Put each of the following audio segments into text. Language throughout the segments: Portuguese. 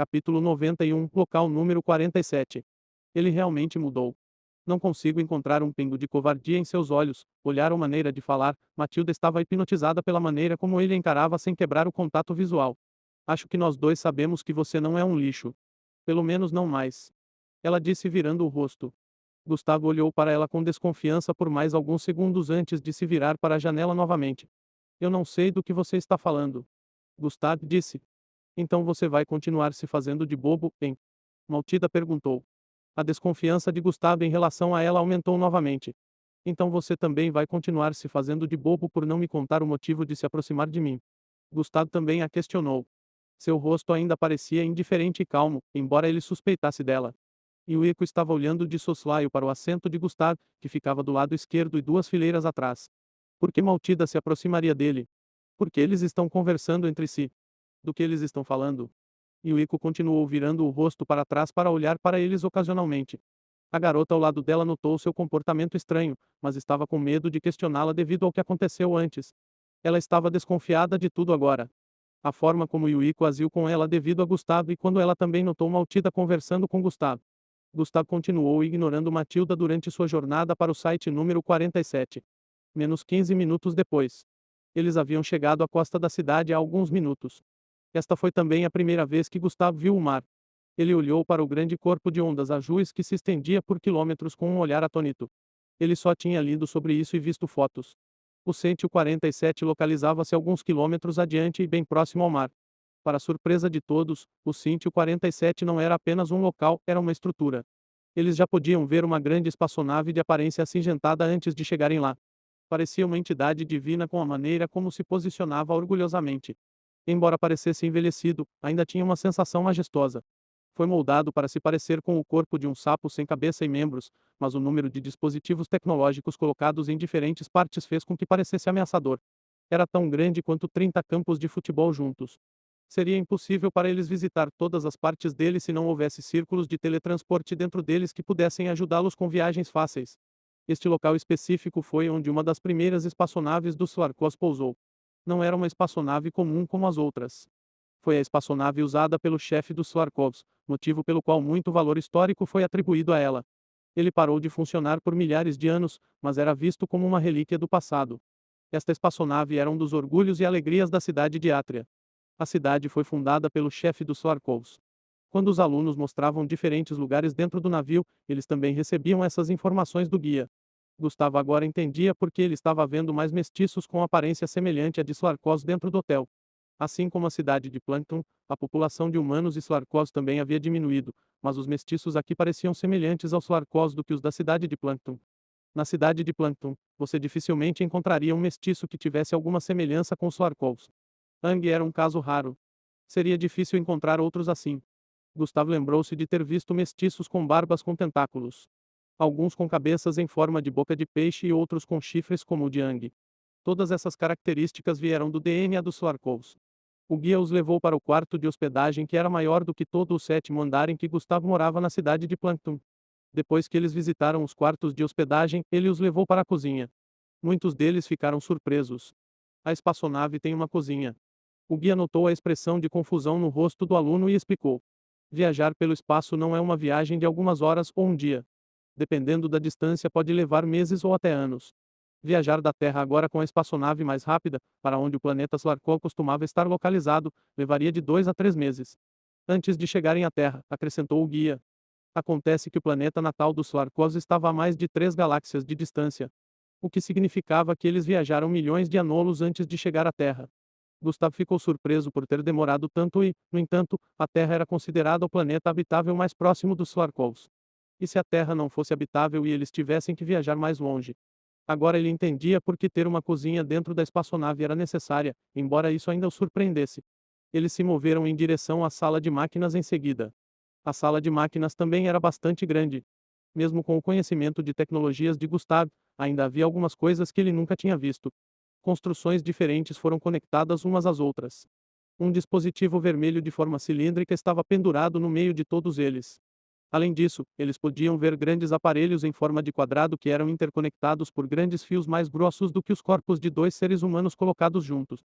Capítulo 91, local número 47. Ele realmente mudou. Não consigo encontrar um pingo de covardia em seus olhos, olhar ou maneira de falar. Matilda estava hipnotizada pela maneira como ele a encarava sem quebrar o contato visual. Acho que nós dois sabemos que você não é um lixo. Pelo menos não mais. Ela disse virando o rosto. Gustavo olhou para ela com desconfiança por mais alguns segundos antes de se virar para a janela novamente. Eu não sei do que você está falando. Gustavo disse. Então você vai continuar se fazendo de bobo, hein? Matilda perguntou. A desconfiança de Gustavo em relação a ela aumentou novamente. Então você também vai continuar se fazendo de bobo por não me contar o motivo de se aproximar de mim. Gustavo também a questionou. Seu rosto ainda parecia indiferente e calmo, embora ele suspeitasse dela. E o Eco estava olhando de soslaio para o assento de Gustavo, que ficava do lado esquerdo e duas fileiras atrás. Por que Matilda se aproximaria dele? Porque eles estão conversando entre si. Do que eles estão falando? E o Eco continuou virando o rosto para trás para olhar para eles ocasionalmente. A garota ao lado dela notou seu comportamento estranho, mas estava com medo de questioná-la devido ao que aconteceu antes. Ela estava desconfiada de tudo agora. A forma como Yuiko agiu com ela devido a Gustavo e quando ela também notou Matilda conversando com Gustavo. Gustavo continuou ignorando Matilda durante sua jornada para o site número 47. Menos 15 minutos depois. Eles haviam chegado à costa da cidade há alguns minutos. Esta foi também a primeira vez que Gustavo viu o mar. Ele olhou para o grande corpo de ondas azuis que se estendia por quilômetros com um olhar atônito. Ele só tinha lido sobre isso e visto fotos. O Centro 47 localizava-se alguns quilômetros adiante e bem próximo ao mar. Para surpresa de todos, o Centro 47 não era apenas um local, era uma estrutura. Eles já podiam ver uma grande espaçonave de aparência acinzentada antes de chegarem lá. Parecia uma entidade divina com a maneira como se posicionava orgulhosamente. Embora parecesse envelhecido, ainda tinha uma sensação majestosa. Foi moldado para se parecer com o corpo de um sapo sem cabeça e membros, mas o número de dispositivos tecnológicos colocados em diferentes partes fez com que parecesse ameaçador. Era tão grande quanto 30 campos de futebol juntos. Seria impossível para eles visitar todas as partes dele se não houvesse círculos de teletransporte dentro deles que pudessem ajudá-los com viagens fáceis. Este local específico foi onde uma das primeiras espaçonaves do Slarkos pousou. Não era uma espaçonave comum como as outras. Foi a espaçonave usada pelo chefe dos Slarkovs, motivo pelo qual muito valor histórico foi atribuído a ela. Ele parou de funcionar por milhares de anos, mas era visto como uma relíquia do passado. Esta espaçonave era um dos orgulhos e alegrias da cidade de Átria. A cidade foi fundada pelo chefe dos Slarkovs. Quando os alunos mostravam diferentes lugares dentro do navio, eles também recebiam essas informações do guia. Gustavo agora entendia por que ele estava vendo mais mestiços com aparência semelhante à de Slarkos dentro do hotel. Assim como a cidade de Plankton, a população de humanos e Slarkos também havia diminuído, mas os mestiços aqui pareciam semelhantes aos Slarkos do que os da cidade de Plankton. Na cidade de Plankton, você dificilmente encontraria um mestiço que tivesse alguma semelhança com os Slarkos. Ang era um caso raro. Seria difícil encontrar outros assim. Gustavo lembrou-se de ter visto mestiços com barbas com tentáculos. Alguns com cabeças em forma de boca de peixe e outros com chifres como o de Ang. Todas essas características vieram do DNA dos Slarkovs. O guia os levou para o quarto de hospedagem que era maior do que todo o sétimo andar em que Gustavo morava na cidade de Plankton. Depois que eles visitaram os quartos de hospedagem, ele os levou para a cozinha. Muitos deles ficaram surpresos. A espaçonave tem uma cozinha. O guia notou a expressão de confusão no rosto do aluno e explicou. Viajar pelo espaço não é uma viagem de algumas horas ou um dia. Dependendo da distância pode levar meses ou até anos. Viajar da Terra agora com a espaçonave mais rápida, para onde o planeta Slarkov costumava estar localizado, levaria de 2 a 3 meses. Antes de chegarem à Terra, acrescentou o guia. Acontece que o planeta natal dos Slarkovs estava a mais de 3 galáxias de distância. O que significava que eles viajaram milhões de anos antes de chegar à Terra. Gustavo ficou surpreso por ter demorado tanto e, no entanto, a Terra era considerada o planeta habitável mais próximo dos Slarkovs. E se a Terra não fosse habitável e eles tivessem que viajar mais longe? Agora ele entendia por que ter uma cozinha dentro da espaçonave era necessária, embora isso ainda o surpreendesse. Eles se moveram em direção à sala de máquinas em seguida. A sala de máquinas também era bastante grande. Mesmo com o conhecimento de tecnologias de Gustavo, ainda havia algumas coisas que ele nunca tinha visto. Construções diferentes foram conectadas umas às outras. Um dispositivo vermelho de forma cilíndrica estava pendurado no meio de todos eles. Além disso, eles podiam ver grandes aparelhos em forma de quadrado que eram interconectados por grandes fios mais grossos do que os corpos de dois seres humanos colocados juntos.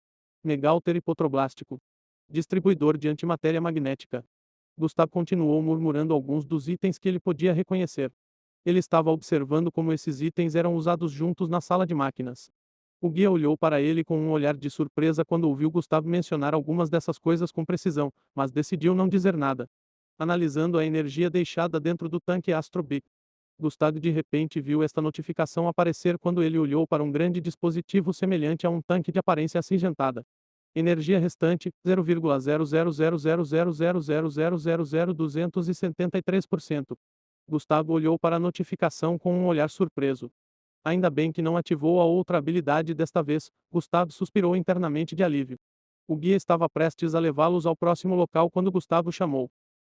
Megalter hipotroblástico. Distribuidor de antimatéria magnética. Gustavo continuou murmurando alguns dos itens que ele podia reconhecer. Ele estava observando como esses itens eram usados juntos na sala de máquinas. O guia olhou para ele com um olhar de surpresa quando ouviu Gustavo mencionar algumas dessas coisas com precisão, mas decidiu não dizer nada. Analisando a energia deixada dentro do tanque Astro B, Gustavo de repente viu esta notificação aparecer quando ele olhou para um grande dispositivo semelhante a um tanque de aparência acinzentada. Energia restante, 0,0000000000273%. Gustavo olhou para a notificação com um olhar surpreso. Ainda bem que não ativou a outra habilidade desta vez, Gustavo suspirou internamente de alívio. O guia estava prestes a levá-los ao próximo local quando Gustavo chamou.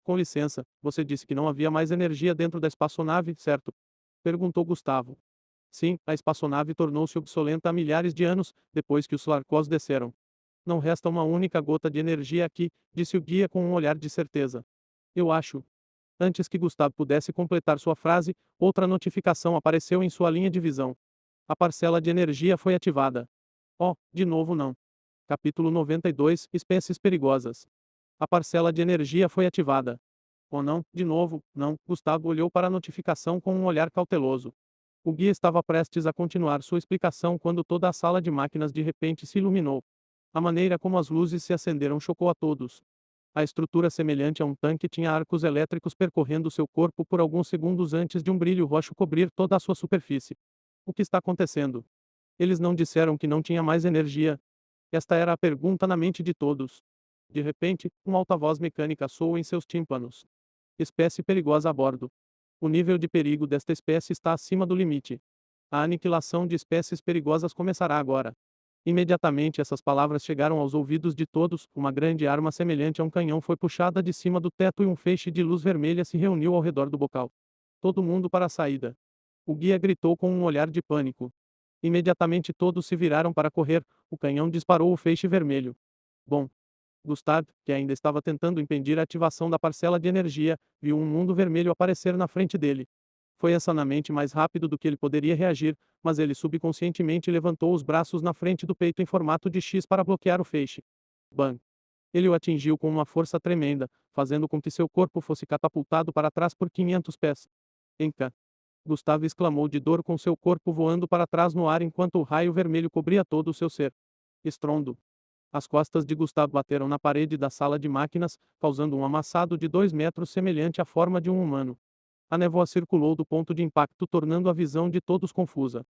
Com licença, você disse que não havia mais energia dentro da espaçonave, certo? Perguntou Gustavo. Sim, a espaçonave tornou-se obsoleta há milhares de anos, depois que os Larcos desceram. Não resta uma única gota de energia aqui, disse o guia com um olhar de certeza. Eu acho. Antes que Gustavo pudesse completar sua frase, outra notificação apareceu em sua linha de visão. A parcela de energia foi ativada. Oh, de novo não. Capítulo 92, Espécies perigosas. A parcela de energia foi ativada. Oh não, de novo, não. Gustavo olhou para a notificação com um olhar cauteloso. O guia estava prestes a continuar sua explicação quando toda a sala de máquinas de repente se iluminou. A maneira como as luzes se acenderam chocou a todos. A estrutura semelhante a um tanque tinha arcos elétricos percorrendo seu corpo por alguns segundos antes de um brilho roxo cobrir toda a sua superfície. O que está acontecendo? Eles não disseram que não tinha mais energia. Esta era a pergunta na mente de todos. De repente, uma alta voz mecânica soou em seus tímpanos. Espécie perigosa a bordo. O nível de perigo desta espécie está acima do limite. A aniquilação de espécies perigosas começará agora. Imediatamente essas palavras chegaram aos ouvidos de todos, uma grande arma semelhante a um canhão foi puxada de cima do teto e um feixe de luz vermelha se reuniu ao redor do bocal. Todo mundo para a saída. O guia gritou com um olhar de pânico. Imediatamente todos se viraram para correr, o canhão disparou o feixe vermelho. Bom. Gustavo, que ainda estava tentando impedir a ativação da parcela de energia, viu um mundo vermelho aparecer na frente dele. Foi insanamente mais rápido do que ele poderia reagir, mas ele subconscientemente levantou os braços na frente do peito em formato de X para bloquear o feixe. Bang! Ele o atingiu com uma força tremenda, fazendo com que seu corpo fosse catapultado para trás por 500 pés. Enca! Gustavo exclamou de dor com seu corpo voando para trás no ar enquanto o raio vermelho cobria todo o seu ser. Estrondo! As costas de Gustavo bateram na parede da sala de máquinas, causando um amassado de 2 metros semelhante à forma de um humano. A névoa circulou do ponto de impacto tornando a visão de todos confusa.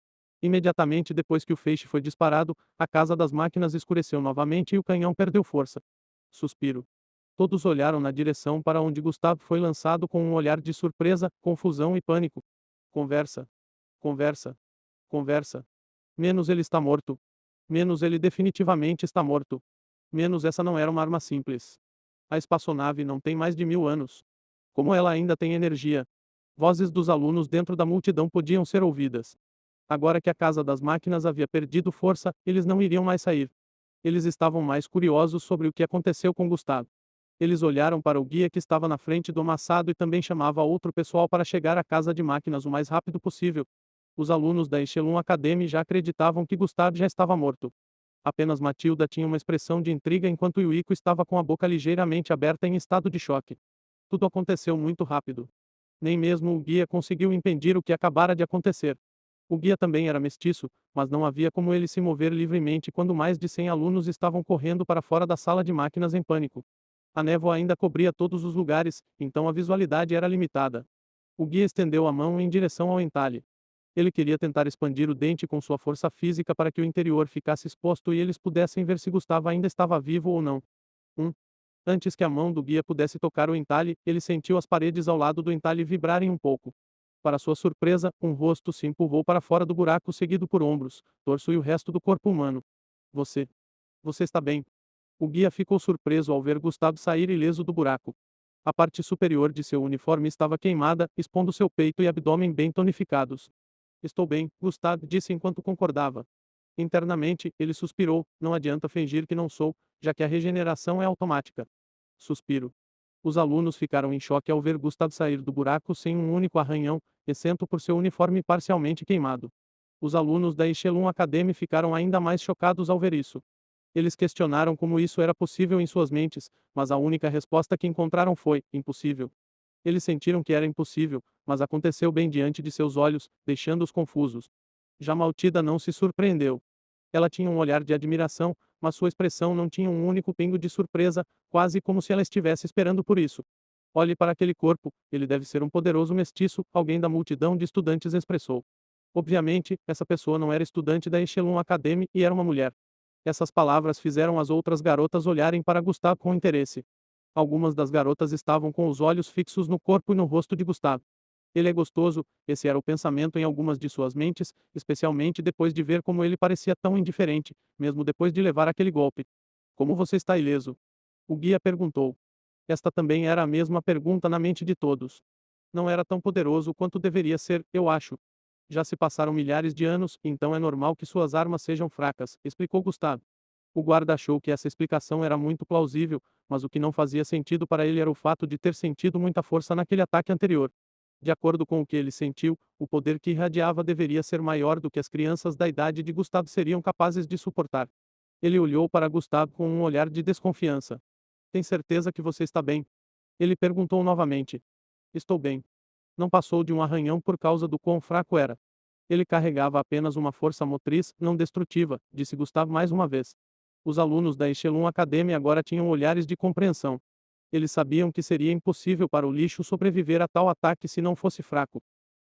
Imediatamente depois que o feixe foi disparado, a casa das máquinas escureceu novamente e o canhão perdeu força. Suspiro. Todos olharam na direção para onde Gustavo foi lançado com um olhar de surpresa, confusão e pânico. Conversa. Conversa. Conversa. Menos ele está morto. Menos ele definitivamente está morto. Menos essa não era uma arma simples. A espaçonave não tem mais de 1000 anos. Como ela ainda tem energia? Vozes dos alunos dentro da multidão podiam ser ouvidas. Agora que a casa das máquinas havia perdido força, eles não iriam mais sair. Eles estavam mais curiosos sobre o que aconteceu com Gustavo. Eles olharam para o guia que estava na frente do amassado e também chamava outro pessoal para chegar à casa de máquinas o mais rápido possível. Os alunos da Echelon Academy já acreditavam que Gustavo já estava morto. Apenas Matilda tinha uma expressão de intriga enquanto Yuiko estava com a boca ligeiramente aberta em estado de choque. Tudo aconteceu muito rápido. Nem mesmo o guia conseguiu impedir o que acabara de acontecer. O guia também era mestiço, mas não havia como ele se mover livremente quando mais de 100 alunos estavam correndo para fora da sala de máquinas em pânico. A névoa ainda cobria todos os lugares, então a visualidade era limitada. O guia estendeu a mão em direção ao entalhe. Ele queria tentar expandir o dente com sua força física para que o interior ficasse exposto e eles pudessem ver se Gustavo ainda estava vivo ou não. Antes que a mão do guia pudesse tocar o entalhe, ele sentiu as paredes ao lado do entalhe vibrarem um pouco. Para sua surpresa, um rosto se empurrou para fora do buraco seguido por ombros, torso e o resto do corpo humano. Você. Você está bem. O guia ficou surpreso ao ver Gustavo sair ileso do buraco. A parte superior de seu uniforme estava queimada, expondo seu peito e abdômen bem tonificados. Estou bem, Gustavo disse enquanto concordava. Internamente, ele suspirou, não adianta fingir que não sou, já que a regeneração é automática. Suspiro. Os alunos ficaram em choque ao ver Gustavo sair do buraco sem um único arranhão, exceto por seu uniforme parcialmente queimado. Os alunos da Echelon Academy ficaram ainda mais chocados ao ver isso. Eles questionaram como isso era possível em suas mentes, mas a única resposta que encontraram foi: impossível. Eles sentiram que era impossível, mas aconteceu bem diante de seus olhos, deixando-os confusos. Já Maltida não se surpreendeu. Ela tinha um olhar de admiração, mas sua expressão não tinha um único pingo de surpresa, quase como se ela estivesse esperando por isso. Olhe para aquele corpo, ele deve ser um poderoso mestiço, alguém da multidão de estudantes expressou. Obviamente, essa pessoa não era estudante da Echelon Academy e era uma mulher. Essas palavras fizeram as outras garotas olharem para Gustavo com interesse. Algumas das garotas estavam com os olhos fixos no corpo e no rosto de Gustavo. Ele é gostoso, esse era o pensamento em algumas de suas mentes, especialmente depois de ver como ele parecia tão indiferente, mesmo depois de levar aquele golpe. Como você está ileso? O guia perguntou. Esta também era a mesma pergunta na mente de todos. Não era tão poderoso quanto deveria ser, eu acho. Já se passaram milhares de anos, então é normal que suas armas sejam fracas, explicou Gustavo. O guarda achou que essa explicação era muito plausível, mas o que não fazia sentido para ele era o fato de ter sentido muita força naquele ataque anterior. De acordo com o que ele sentiu, o poder que irradiava deveria ser maior do que as crianças da idade de Gustavo seriam capazes de suportar. Ele olhou para Gustavo com um olhar de desconfiança. Tem certeza que você está bem? Ele perguntou novamente. Estou bem. Não passou de um arranhão por causa do quão fraco era. Ele carregava apenas uma força motriz, não destrutiva, disse Gustavo mais uma vez. Os alunos da Echelon Academy agora tinham olhares de compreensão. Eles sabiam que seria impossível para o lixo sobreviver a tal ataque se não fosse fraco.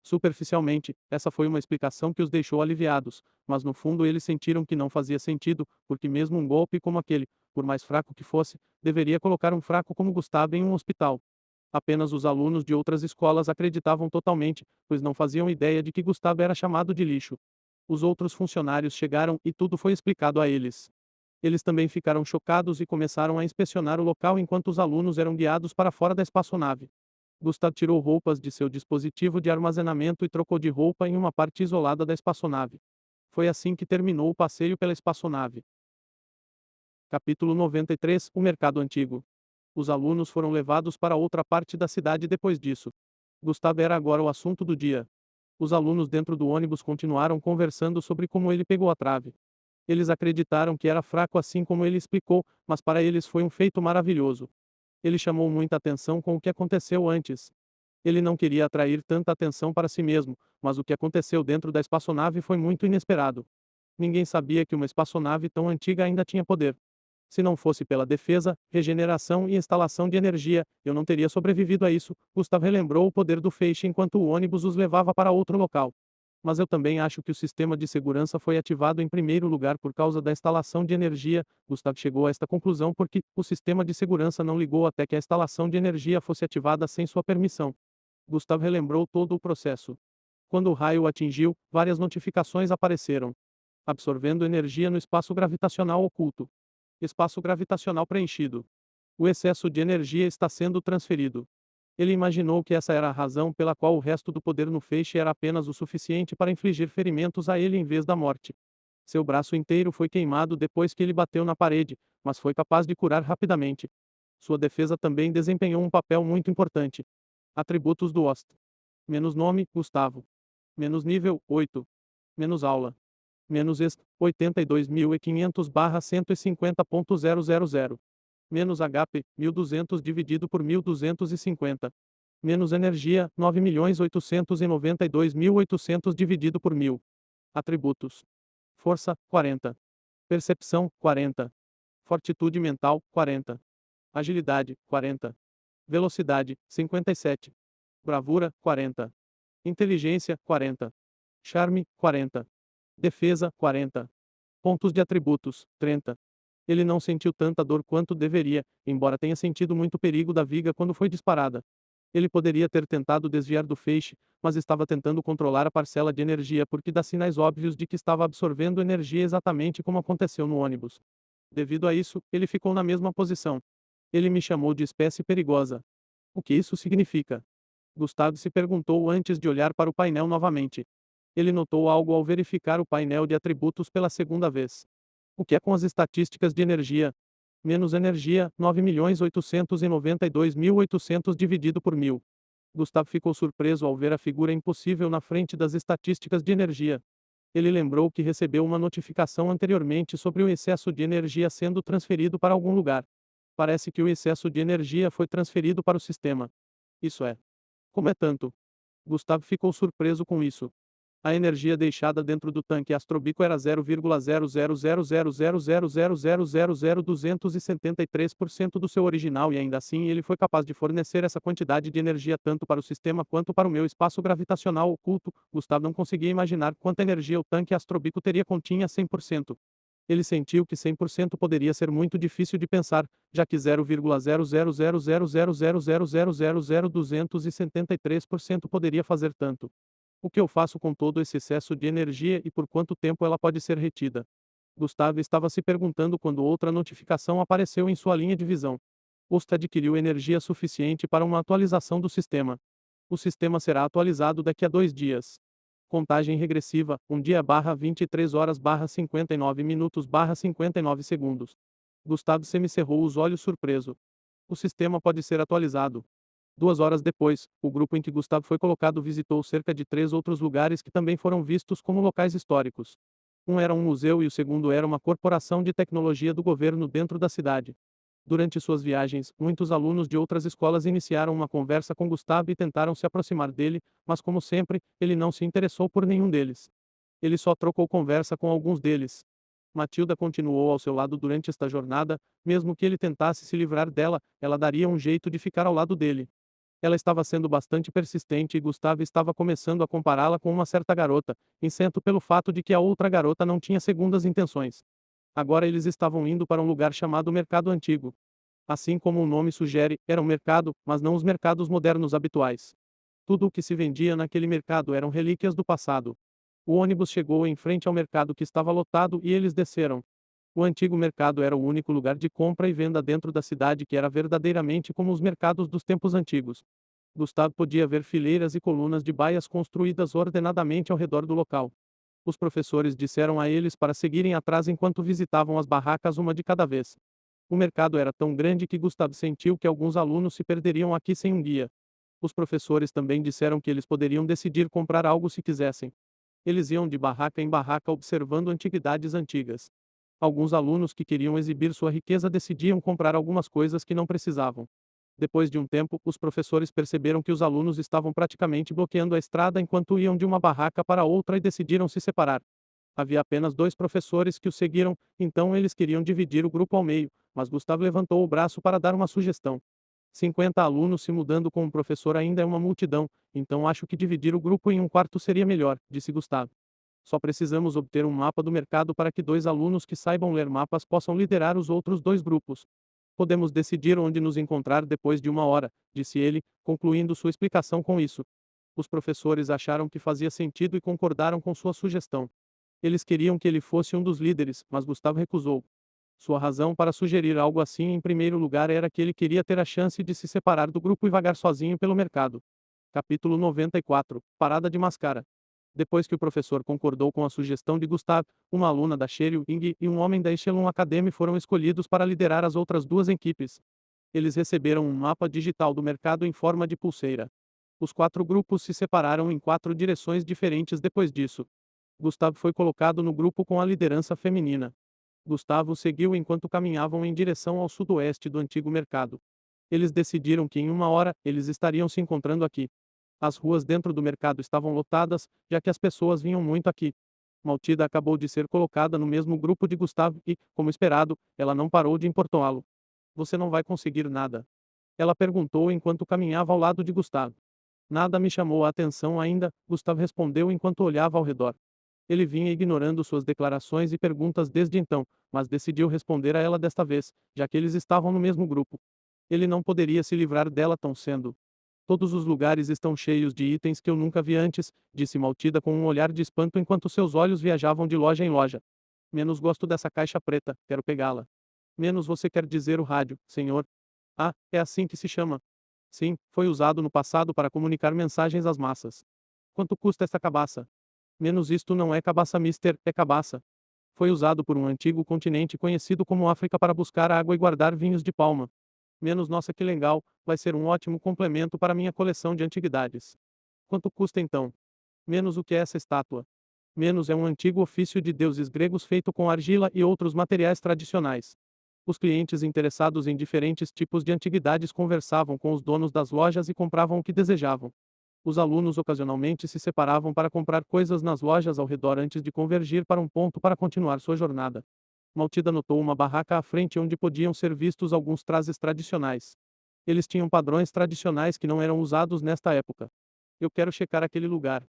Superficialmente, essa foi uma explicação que os deixou aliviados, mas no fundo eles sentiram que não fazia sentido, porque mesmo um golpe como aquele, por mais fraco que fosse, deveria colocar um fraco como Gustavo em um hospital. Apenas os alunos de outras escolas acreditavam totalmente, pois não faziam ideia de que Gustavo era chamado de lixo. Os outros funcionários chegaram e tudo foi explicado a eles. Eles também ficaram chocados e começaram a inspecionar o local enquanto os alunos eram guiados para fora da espaçonave. Gustav tirou roupas de seu dispositivo de armazenamento e trocou de roupa em uma parte isolada da espaçonave. Foi assim que terminou o passeio pela espaçonave. Capítulo 93 O Mercado Antigo. Os alunos foram levados para outra parte da cidade depois disso. Gustav era agora o assunto do dia. Os alunos dentro do ônibus continuaram conversando sobre como ele pegou a trave. Eles acreditaram que era fraco assim como ele explicou, mas para eles foi um feito maravilhoso. Ele chamou muita atenção com o que aconteceu antes. Ele não queria atrair tanta atenção para si mesmo, mas o que aconteceu dentro da espaçonave foi muito inesperado. Ninguém sabia que uma espaçonave tão antiga ainda tinha poder. Se não fosse pela defesa, regeneração e instalação de energia, eu não teria sobrevivido a isso. Gustav relembrou o poder do feixe enquanto o ônibus os levava para outro local. Mas eu também acho que o sistema de segurança foi ativado em primeiro lugar por causa da instalação de energia. Gustav chegou a esta conclusão porque o sistema de segurança não ligou até que a instalação de energia fosse ativada sem sua permissão. Gustav relembrou todo o processo. Quando o raio o atingiu, várias notificações apareceram. Absorvendo energia no espaço gravitacional oculto. Espaço gravitacional preenchido. O excesso de energia está sendo transferido. Ele imaginou que essa era a razão pela qual o resto do poder no feixe era apenas o suficiente para infligir ferimentos a ele em vez da morte. Seu braço inteiro foi queimado depois que ele bateu na parede, mas foi capaz de curar rapidamente. Sua defesa também desempenhou um papel muito importante. Atributos do host. Menos nome, Gustavo. Menos nível, 8. Menos aula. Menos ex, 82.500/150.000. Menos HP, 1200 dividido por 1250. Menos energia, 9.892.800 dividido por 1000. Atributos. Força, 40. Percepção, 40. Fortitude mental, 40. Agilidade, 40. Velocidade, 57. Bravura, 40. Inteligência, 40. Charme, 40. Defesa, 40. Pontos de atributos, 30. Ele não sentiu tanta dor quanto deveria, embora tenha sentido muito perigo da viga quando foi disparada. Ele poderia ter tentado desviar do feixe, mas estava tentando controlar a parcela de energia porque dá sinais óbvios de que estava absorvendo energia exatamente como aconteceu no ônibus. Devido a isso, ele ficou na mesma posição. Ele me chamou de espécie perigosa. O que isso significa? Gustavo se perguntou antes de olhar para o painel novamente. Ele notou algo ao verificar o painel de atributos pela segunda vez. O que é com as estatísticas de energia? Menos energia, 9.892.800 dividido por 1000. Gustavo ficou surpreso ao ver a figura impossível na frente das estatísticas de energia. Ele lembrou que recebeu uma notificação anteriormente sobre o excesso de energia sendo transferido para algum lugar. Parece que o excesso de energia foi transferido para o sistema. Isso é. Como é tanto? Gustavo ficou surpreso com isso. A energia deixada dentro do tanque astrobico era 0,0000000000273% do seu original e ainda assim ele foi capaz de fornecer essa quantidade de energia tanto para o sistema quanto para o meu espaço gravitacional oculto. Gustavo não conseguia imaginar quanta energia o tanque astrobico teria continha 100%. Ele sentiu que 100% poderia ser muito difícil de pensar, já que 0,0000000000273% poderia fazer tanto. O que eu faço com todo esse excesso de energia e por quanto tempo ela pode ser retida? Gustavo estava se perguntando quando outra notificação apareceu em sua linha de visão. Ust adquiriu energia suficiente para uma atualização do sistema. O sistema será atualizado daqui a 2 dias. Contagem regressiva, 1 dia barra 23 horas barra 59 minutos barra 59 segundos. Gustavo semicerrou os olhos surpreso. O sistema pode ser atualizado. 2 horas depois, o grupo em que Gustavo foi colocado visitou cerca de 3 outros lugares que também foram vistos como locais históricos. Um era um museu e o segundo era uma corporação de tecnologia do governo dentro da cidade. Durante suas viagens, muitos alunos de outras escolas iniciaram uma conversa com Gustavo e tentaram se aproximar dele, mas como sempre, ele não se interessou por nenhum deles. Ele só trocou conversa com alguns deles. Matilda continuou ao seu lado durante esta jornada, mesmo que ele tentasse se livrar dela, ela daria um jeito de ficar ao lado dele. Ela estava sendo bastante persistente e Gustavo estava começando a compará-la com uma certa garota, incento pelo fato de que a outra garota não tinha segundas intenções. Agora eles estavam indo para um lugar chamado Mercado Antigo. Assim como o nome sugere, era um mercado, mas não os mercados modernos habituais. Tudo o que se vendia naquele mercado eram relíquias do passado. O ônibus chegou em frente ao mercado que estava lotado e eles desceram. O antigo mercado era o único lugar de compra e venda dentro da cidade que era verdadeiramente como os mercados dos tempos antigos. Gustavo podia ver fileiras e colunas de baias construídas ordenadamente ao redor do local. Os professores disseram a eles para seguirem atrás enquanto visitavam as barracas uma de cada vez. O mercado era tão grande que Gustavo sentiu que alguns alunos se perderiam aqui sem um guia. Os professores também disseram que eles poderiam decidir comprar algo se quisessem. Eles iam de barraca em barraca observando antiguidades antigas. Alguns alunos que queriam exibir sua riqueza decidiam comprar algumas coisas que não precisavam. Depois de um tempo, os professores perceberam que os alunos estavam praticamente bloqueando a estrada enquanto iam de uma barraca para outra e decidiram se separar. Havia apenas 2 professores que o seguiram, então eles queriam dividir o grupo ao meio, mas Gustavo levantou o braço para dar uma sugestão. 50 alunos se mudando com um professor ainda é uma multidão, então acho que dividir o grupo em um quarto seria melhor, disse Gustavo. Só precisamos obter um mapa do mercado para que 2 alunos que saibam ler mapas possam liderar os outros 2 grupos. Podemos decidir onde nos encontrar depois de 1 hora, disse ele, concluindo sua explicação com isso. Os professores acharam que fazia sentido e concordaram com sua sugestão. Eles queriam que ele fosse um dos líderes, mas Gustavo recusou. Sua razão para sugerir algo assim em primeiro lugar era que ele queria ter a chance de se separar do grupo e vagar sozinho pelo mercado. Capítulo 94 Parada de Mascara. Depois que o professor concordou com a sugestão de Gustav, uma aluna da Cheryl Ing e um homem da Echelon Academy foram escolhidos para liderar as outras 2 equipes. Eles receberam um mapa digital do mercado em forma de pulseira. Os 4 grupos se separaram em 4 direções diferentes depois disso. Gustavo foi colocado no grupo com a liderança feminina. Gustavo seguiu enquanto caminhavam em direção ao sudoeste do antigo mercado. Eles decidiram que em 1 hora, eles estariam se encontrando aqui. As ruas dentro do mercado estavam lotadas, já que as pessoas vinham muito aqui. Maltida acabou de ser colocada no mesmo grupo de Gustavo e, como esperado, ela não parou de importuná-lo. Você não vai conseguir nada. Ela perguntou enquanto caminhava ao lado de Gustavo. Nada me chamou a atenção ainda, Gustavo respondeu enquanto olhava ao redor. Ele vinha ignorando suas declarações e perguntas desde então, mas decidiu responder a ela desta vez, já que eles estavam no mesmo grupo. Ele não poderia se livrar dela tão cedo. Todos os lugares estão cheios de itens que eu nunca vi antes, disse Maltida com um olhar de espanto enquanto seus olhos viajavam de loja em loja. Menos gosto dessa caixa preta, quero pegá-la. Menos você quer dizer o rádio, senhor? Ah, é assim que se chama. Sim, foi usado no passado para comunicar mensagens às massas. Quanto custa esta cabaça? Menos isto não é cabaça, mister, é cabaça. Foi usado por um antigo continente conhecido como África para buscar água e guardar vinhos de palma. Menos nossa que legal, vai ser um ótimo complemento para minha coleção de antiguidades. Quanto custa então? Menos o que é essa estátua? Menos é um antigo ofício de deuses gregos feito com argila e outros materiais tradicionais. Os clientes interessados em diferentes tipos de antiguidades conversavam com os donos das lojas e compravam o que desejavam. Os alunos ocasionalmente se separavam para comprar coisas nas lojas ao redor antes de convergir para um ponto para continuar sua jornada. Maltida notou uma barraca à frente onde podiam ser vistos alguns trajes tradicionais. Eles tinham padrões tradicionais que não eram usados nesta época. Eu quero checar aquele lugar.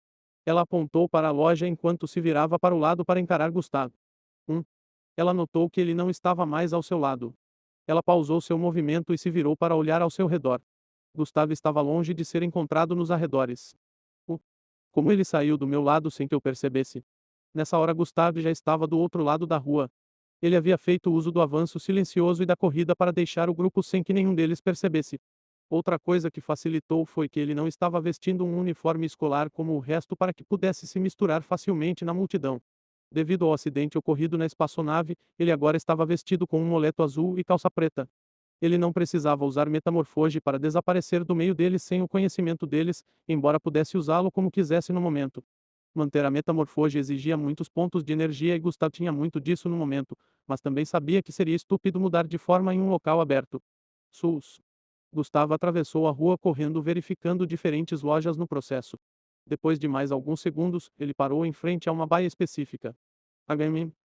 Ela apontou para a loja enquanto se virava para o lado para encarar Gustavo. Hum. Ela notou que ele não estava mais ao seu lado. Ela pausou seu movimento e se virou para olhar ao seu redor. Gustavo estava longe de ser encontrado nos arredores. Uh, Como ele saiu do meu lado sem que eu percebesse? Nessa hora Gustavo já estava do outro lado da rua. Ele havia feito uso do avanço silencioso e da corrida para deixar o grupo sem que nenhum deles percebesse. Outra coisa que facilitou foi que ele não estava vestindo um uniforme escolar como o resto para que pudesse se misturar facilmente na multidão. Devido ao acidente ocorrido na espaçonave, ele agora estava vestido com um moletom azul e calça preta. Ele não precisava usar metamorfose para desaparecer do meio deles sem o conhecimento deles, embora pudesse usá-lo como quisesse no momento. Manter a metamorfose exigia muitos pontos de energia e Gustav tinha muito disso no momento, mas também sabia que seria estúpido mudar de forma em um local aberto. SUS. Gustavo atravessou a rua correndo verificando diferentes lojas no processo. Depois de mais alguns segundos, ele parou em frente a uma baia específica.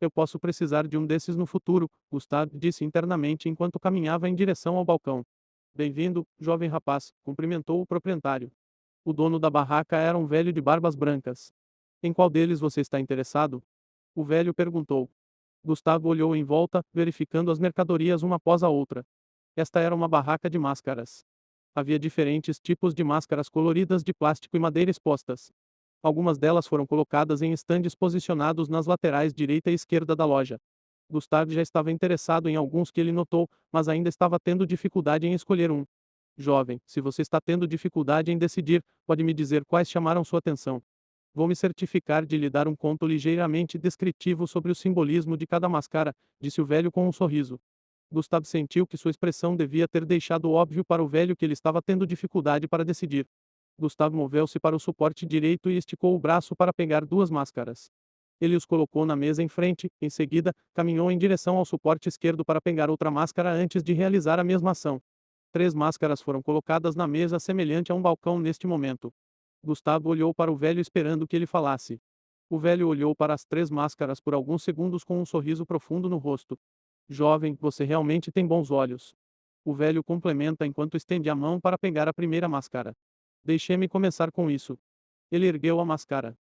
Eu posso precisar de um desses no futuro, Gustavo disse internamente enquanto caminhava em direção ao balcão. Bem-vindo, jovem rapaz, cumprimentou o proprietário. O dono da barraca era um velho de barbas brancas. Em qual deles você está interessado? O velho perguntou. Gustavo olhou em volta, verificando as mercadorias uma após a outra. Esta era uma barraca de máscaras. Havia diferentes tipos de máscaras coloridas de plástico e madeira expostas. Algumas delas foram colocadas em estandes posicionados nas laterais direita e esquerda da loja. Gustavo já estava interessado em alguns que ele notou, mas ainda estava tendo dificuldade em escolher um. Jovem, se você está tendo dificuldade em decidir, pode me dizer quais chamaram sua atenção. Vou me certificar de lhe dar um conto ligeiramente descritivo sobre o simbolismo de cada máscara, disse o velho com um sorriso. Gustavo sentiu que sua expressão devia ter deixado óbvio para o velho que ele estava tendo dificuldade para decidir. Gustavo moveu-se para o suporte direito e esticou o braço para pegar duas máscaras. Ele os colocou na mesa em frente, em seguida, caminhou em direção ao suporte esquerdo para pegar outra máscara antes de realizar a mesma ação. Três máscaras foram colocadas na mesa semelhante a um balcão neste momento. Gustavo olhou para o velho esperando que ele falasse. O velho olhou para as três máscaras por alguns segundos com um sorriso profundo no rosto. Jovem, você realmente tem bons olhos. O velho complementa enquanto estende a mão para pegar a primeira máscara. Deixe-me começar com isso. Ele ergueu a máscara.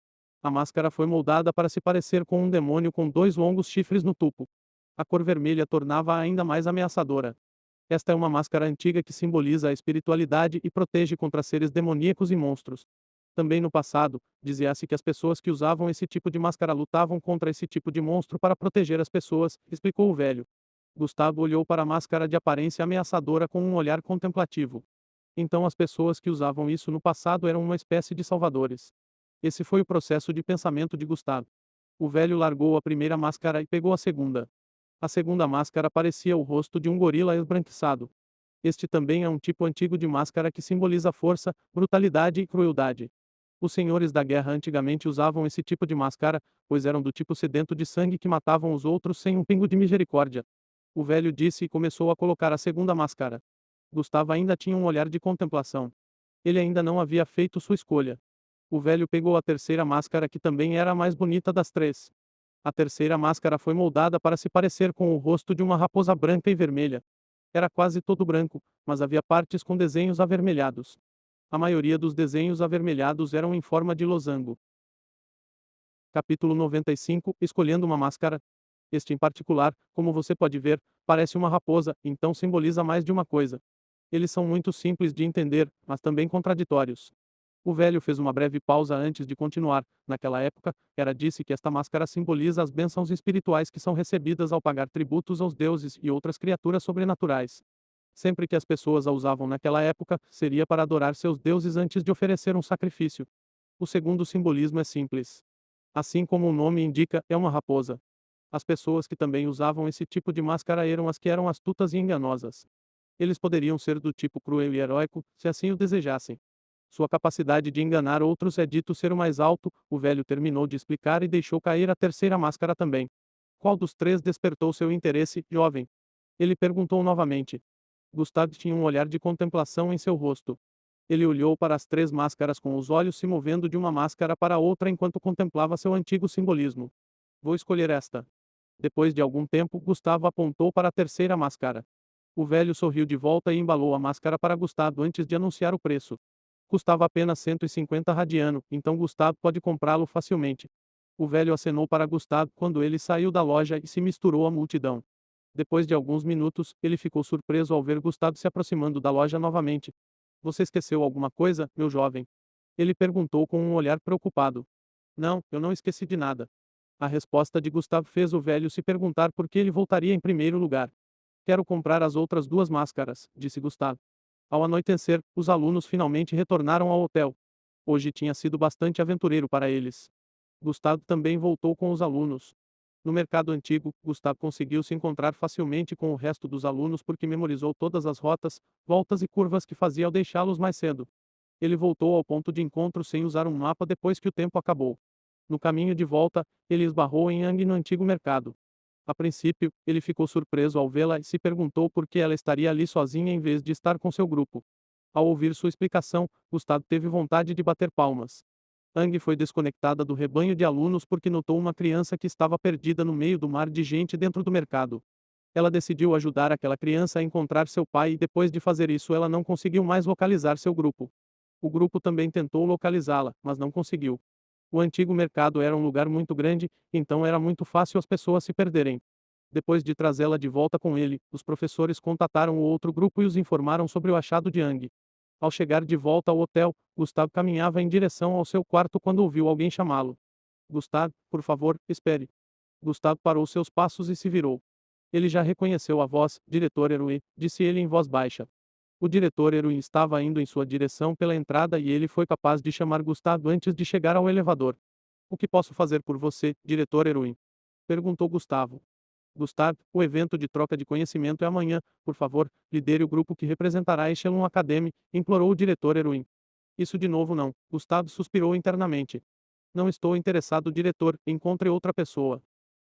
A máscara foi moldada para se parecer com um demônio com dois longos chifres no topo. A cor vermelha tornava-a ainda mais ameaçadora. Esta é uma máscara antiga que simboliza a espiritualidade e protege contra seres demoníacos e monstros. Também no passado, dizia-se que as pessoas que usavam esse tipo de máscara lutavam contra esse tipo de monstro para proteger as pessoas, explicou o velho. Gustavo olhou para a máscara de aparência ameaçadora com um olhar contemplativo. Então as pessoas que usavam isso no passado eram uma espécie de salvadores. Esse foi o processo de pensamento de Gustavo. O velho largou a primeira máscara e pegou a segunda. A segunda máscara parecia o rosto de um gorila esbranquiçado. Este também é um tipo antigo de máscara que simboliza força, brutalidade e crueldade. Os senhores da guerra antigamente usavam esse tipo de máscara, pois eram do tipo sedento de sangue que matavam os outros sem um pingo de misericórdia. O velho disse e começou a colocar a segunda máscara. Gustavo ainda tinha um olhar de contemplação. Ele ainda não havia feito sua escolha. O velho pegou a terceira máscara que também era a mais bonita das três. A terceira máscara foi moldada para se parecer com o rosto de uma raposa branca e vermelha. Era quase todo branco, mas havia partes com desenhos avermelhados. A maioria dos desenhos avermelhados eram em forma de losango. Capítulo 95 Escolhendo uma máscara. Este em particular, como você pode ver, parece uma raposa, então simboliza mais de uma coisa. Eles são muito simples de entender, mas também contraditórios. O velho fez uma breve pausa antes de continuar. Naquela época, era disse que esta máscara simboliza as bênçãos espirituais que são recebidas ao pagar tributos aos deuses e outras criaturas sobrenaturais. Sempre que as pessoas a usavam naquela época, seria para adorar seus deuses antes de oferecer um sacrifício. O segundo simbolismo é simples. Assim como o nome indica, é uma raposa. As pessoas que também usavam esse tipo de máscara eram as que eram astutas e enganosas. Eles poderiam ser do tipo cruel e heróico, se assim o desejassem. Sua capacidade de enganar outros é dito ser o mais alto, o velho terminou de explicar e deixou cair a terceira máscara também. Qual dos três despertou seu interesse, jovem? Ele perguntou novamente. Gustavo tinha um olhar de contemplação em seu rosto. Ele olhou para as três máscaras com os olhos se movendo de uma máscara para outra enquanto contemplava seu antigo simbolismo. Vou escolher esta. Depois de algum tempo, Gustavo apontou para a terceira máscara. O velho sorriu de volta e embalou a máscara para Gustavo antes de anunciar o preço. Custava apenas 150 radiano, então Gustavo pode comprá-lo facilmente. O velho acenou para Gustavo quando ele saiu da loja e se misturou à multidão. Depois de alguns minutos, ele ficou surpreso ao ver Gustavo se aproximando da loja novamente. Você esqueceu alguma coisa, meu jovem? Ele perguntou com um olhar preocupado. Não, eu não esqueci de nada. A resposta de Gustavo fez o velho se perguntar por que ele voltaria em primeiro lugar. Quero comprar as outras duas máscaras, disse Gustavo. Ao anoitecer, os alunos finalmente retornaram ao hotel. Hoje tinha sido bastante aventureiro para eles. Gustavo também voltou com os alunos. No mercado antigo, Gustavo conseguiu se encontrar facilmente com o resto dos alunos porque memorizou todas as rotas, voltas e curvas que fazia ao deixá-los mais cedo. Ele voltou ao ponto de encontro sem usar um mapa depois que o tempo acabou. No caminho de volta, ele esbarrou em Yang no antigo mercado. A princípio, ele ficou surpreso ao vê-la e se perguntou por que ela estaria ali sozinha em vez de estar com seu grupo. Ao ouvir sua explicação, Gustavo teve vontade de bater palmas. Ang foi desconectada do rebanho de alunos porque notou uma criança que estava perdida no meio do mar de gente dentro do mercado. Ela decidiu ajudar aquela criança a encontrar seu pai e depois de fazer isso ela não conseguiu mais localizar seu grupo. O grupo também tentou localizá-la, mas não conseguiu. O antigo mercado era um lugar muito grande, então era muito fácil as pessoas se perderem. Depois de trazê-la de volta com ele, os professores contataram o outro grupo e os informaram sobre o achado de Ang. Ao chegar de volta ao hotel, Gustavo caminhava em direção ao seu quarto quando ouviu alguém chamá-lo. Gustavo, por favor, espere. Gustavo parou seus passos e se virou. Ele já reconheceu a voz, diretor Erui, disse ele em voz baixa. O diretor Erui estava indo em sua direção pela entrada e ele foi capaz de chamar Gustavo antes de chegar ao elevador. O que posso fazer por você, diretor Erui? Perguntou Gustavo. Gustavo, o evento de troca de conhecimento é amanhã, por favor, lidere o grupo que representará a Echelon Academy, implorou o diretor Erwin. Isso de novo não, Gustavo suspirou internamente. Não estou interessado, diretor, encontre outra pessoa.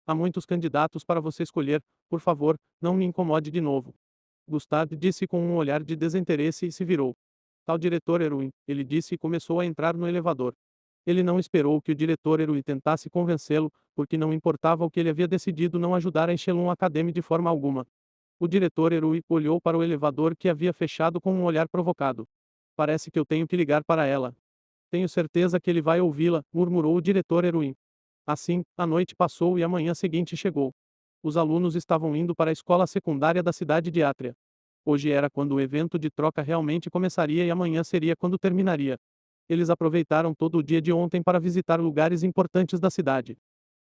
Há muitos candidatos para você escolher, por favor, não me incomode de novo. Gustavo disse com um olhar de desinteresse e se virou. Tal diretor Erwin, ele disse e começou a entrar no elevador. Ele não esperou que o diretor Erui tentasse convencê-lo, porque não importava o que ele havia decidido não ajudar a Echelon Academy de forma alguma. O diretor Erui olhou para o elevador que havia fechado com um olhar provocado. Parece que eu tenho que ligar para ela. Tenho certeza que ele vai ouvi-la, murmurou o diretor Erui. Assim, a noite passou e a manhã seguinte chegou. Os alunos estavam indo para a escola secundária da cidade de Átria. Hoje era quando o evento de troca realmente começaria e amanhã seria quando terminaria. Eles aproveitaram todo o dia de ontem para visitar lugares importantes da cidade.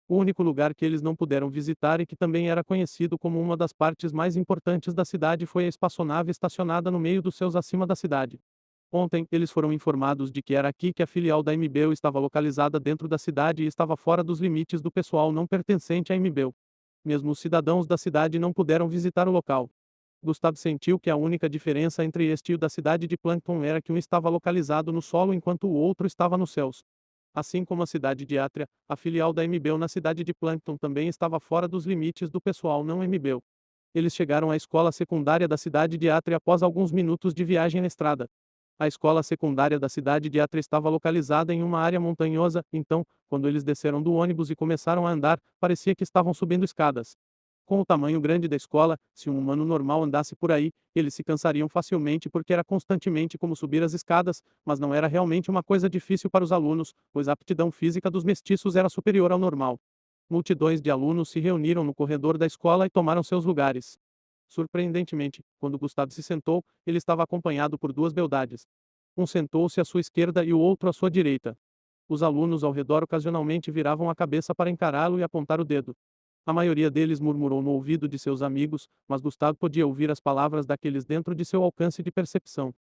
O único lugar que eles não puderam visitar e que também era conhecido como uma das partes mais importantes da cidade foi a espaçonave estacionada no meio dos céus acima da cidade. Ontem, eles foram informados de que era aqui que a filial da MBEL estava localizada dentro da cidade e estava fora dos limites do pessoal não pertencente à MBEL. Mesmo os cidadãos da cidade não puderam visitar o local. Gustavo sentiu que a única diferença entre este e o da cidade de Plankton era que um estava localizado no solo enquanto o outro estava nos céus. Assim como a cidade de Átria, a filial da MBEL na cidade de Plankton também estava fora dos limites do pessoal não MBEL. Eles chegaram à escola secundária da cidade de Átria após alguns minutos de viagem na estrada. A escola secundária da cidade de Átria estava localizada em uma área montanhosa, então, quando eles desceram do ônibus e começaram a andar, parecia que estavam subindo escadas. Com o tamanho grande da escola, se um humano normal andasse por aí, eles se cansariam facilmente porque era constantemente como subir as escadas, mas não era realmente uma coisa difícil para os alunos, pois a aptidão física dos mestiços era superior ao normal. Multidões de alunos se reuniram no corredor da escola e tomaram seus lugares. Surpreendentemente, quando Gustavo se sentou, ele estava acompanhado por duas beldades. Um sentou-se à sua esquerda e o outro à sua direita. Os alunos ao redor ocasionalmente viravam a cabeça para encará-lo e apontar o dedo. A maioria deles murmurou no ouvido de seus amigos, mas Gustavo podia ouvir as palavras daqueles dentro de seu alcance de percepção.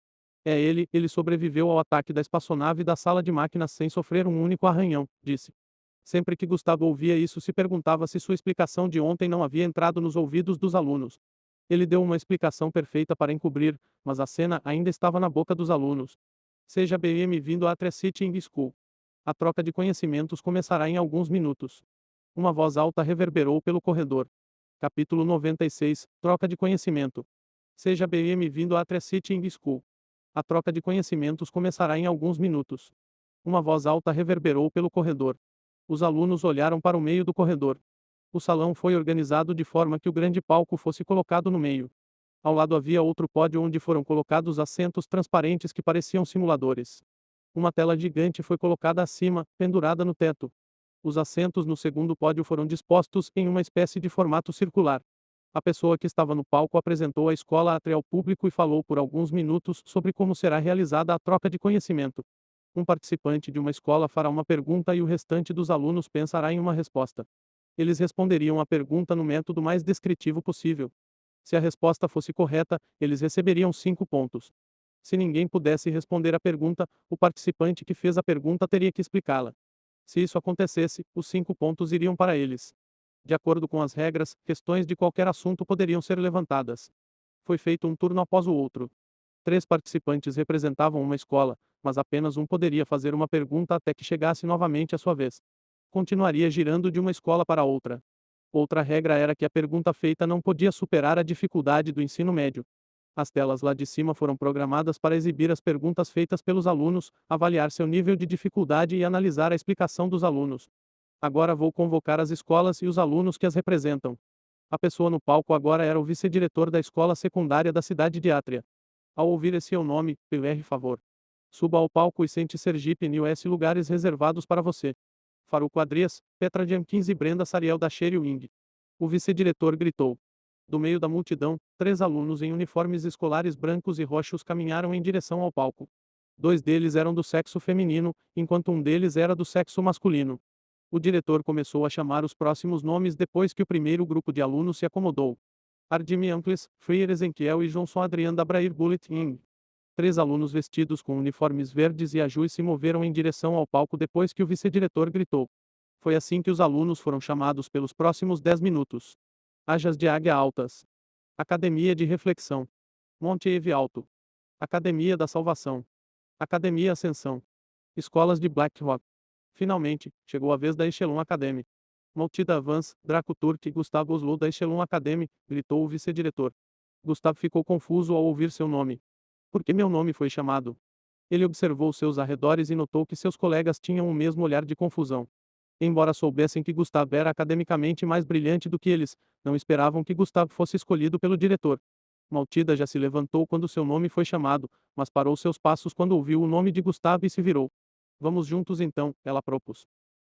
Ele sobreviveu ao ataque da espaçonave da sala de máquinas sem sofrer um único arranhão, disse. Sempre que Gustavo ouvia isso se perguntava se sua explicação de ontem não havia entrado nos ouvidos dos alunos. Ele deu uma explicação perfeita para encobrir, mas a cena ainda estava na boca dos alunos. Seja bem-vindo à Tree-Sitting School. A troca de conhecimentos começará em alguns minutos. Uma voz alta reverberou pelo corredor. Capítulo 96 Troca de conhecimento. Seja bem-vindo à Tree-Sitting School. A troca de conhecimentos começará em alguns minutos. Uma voz alta reverberou pelo corredor. Os alunos olharam para o meio do corredor. O salão foi organizado de forma que o grande palco fosse colocado no meio. Ao lado havia outro pódio onde foram colocados assentos transparentes que pareciam simuladores. Uma tela gigante foi colocada acima, pendurada no teto. Os assentos no segundo pódio foram dispostos em uma espécie de formato circular. A pessoa que estava no palco apresentou a escola ao público e falou por alguns minutos sobre como será realizada a troca de conhecimento. Um participante de uma escola fará uma pergunta e o restante dos alunos pensará em uma resposta. Eles responderiam a pergunta no método mais descritivo possível. Se a resposta fosse correta, eles receberiam 5 pontos. Se ninguém pudesse responder a pergunta, o participante que fez a pergunta teria que explicá-la. Se isso acontecesse, os 5 pontos iriam para eles. De acordo com as regras, questões de qualquer assunto poderiam ser levantadas. Foi feito um turno após o outro. 3 participantes representavam uma escola, mas apenas um poderia fazer uma pergunta até que chegasse novamente a sua vez. Continuaria girando de uma escola para outra. Outra regra era que a pergunta feita não podia superar a dificuldade do ensino médio. As telas lá de cima foram programadas para exibir as perguntas feitas pelos alunos, avaliar seu nível de dificuldade e analisar a explicação dos alunos. Agora vou convocar as escolas e os alunos que as representam. A pessoa no palco agora era o vice-diretor da escola secundária da cidade de Átria. Ao ouvir esse seu nome, por favor. Suba ao palco e sente Sergipe NUS lugares reservados para você. Faruco Adrias, Petra Jenkins e Brenda Sariel da Sherry Wing. O vice-diretor gritou. Do meio da multidão, 3 alunos em uniformes escolares brancos e roxos caminharam em direção ao palco. 2 deles eram do sexo feminino, enquanto um deles era do sexo masculino. O diretor começou a chamar os próximos nomes depois que o primeiro grupo de alunos se acomodou. Ardimi Ancles, Freire Ezequiel e Johnson Adrian da Brair Bullet Ing. 3 alunos vestidos com uniformes verdes e azuis se moveram em direção ao palco depois que o vice-diretor gritou. Foi assim que os alunos foram chamados pelos próximos 10 minutos. Ajas de Águia Altas. Academia de Reflexão. Monte Eve Alto. Academia da Salvação. Academia Ascensão. Escolas de Black Rock. Finalmente, chegou a vez da Echelon Academy. Maltida Vance, Draco Turk e Gustavo Oslo da Echelon Academy, gritou o vice-diretor. Gustavo ficou confuso ao ouvir seu nome. Por que meu nome foi chamado? Ele observou seus arredores e notou que seus colegas tinham o mesmo olhar de confusão. Embora soubessem que Gustavo era academicamente mais brilhante do que eles, não esperavam que Gustavo fosse escolhido pelo diretor. Maltida já se levantou quando seu nome foi chamado, mas parou seus passos quando ouviu o nome de Gustavo e se virou. Vamos juntos então, ela propôs.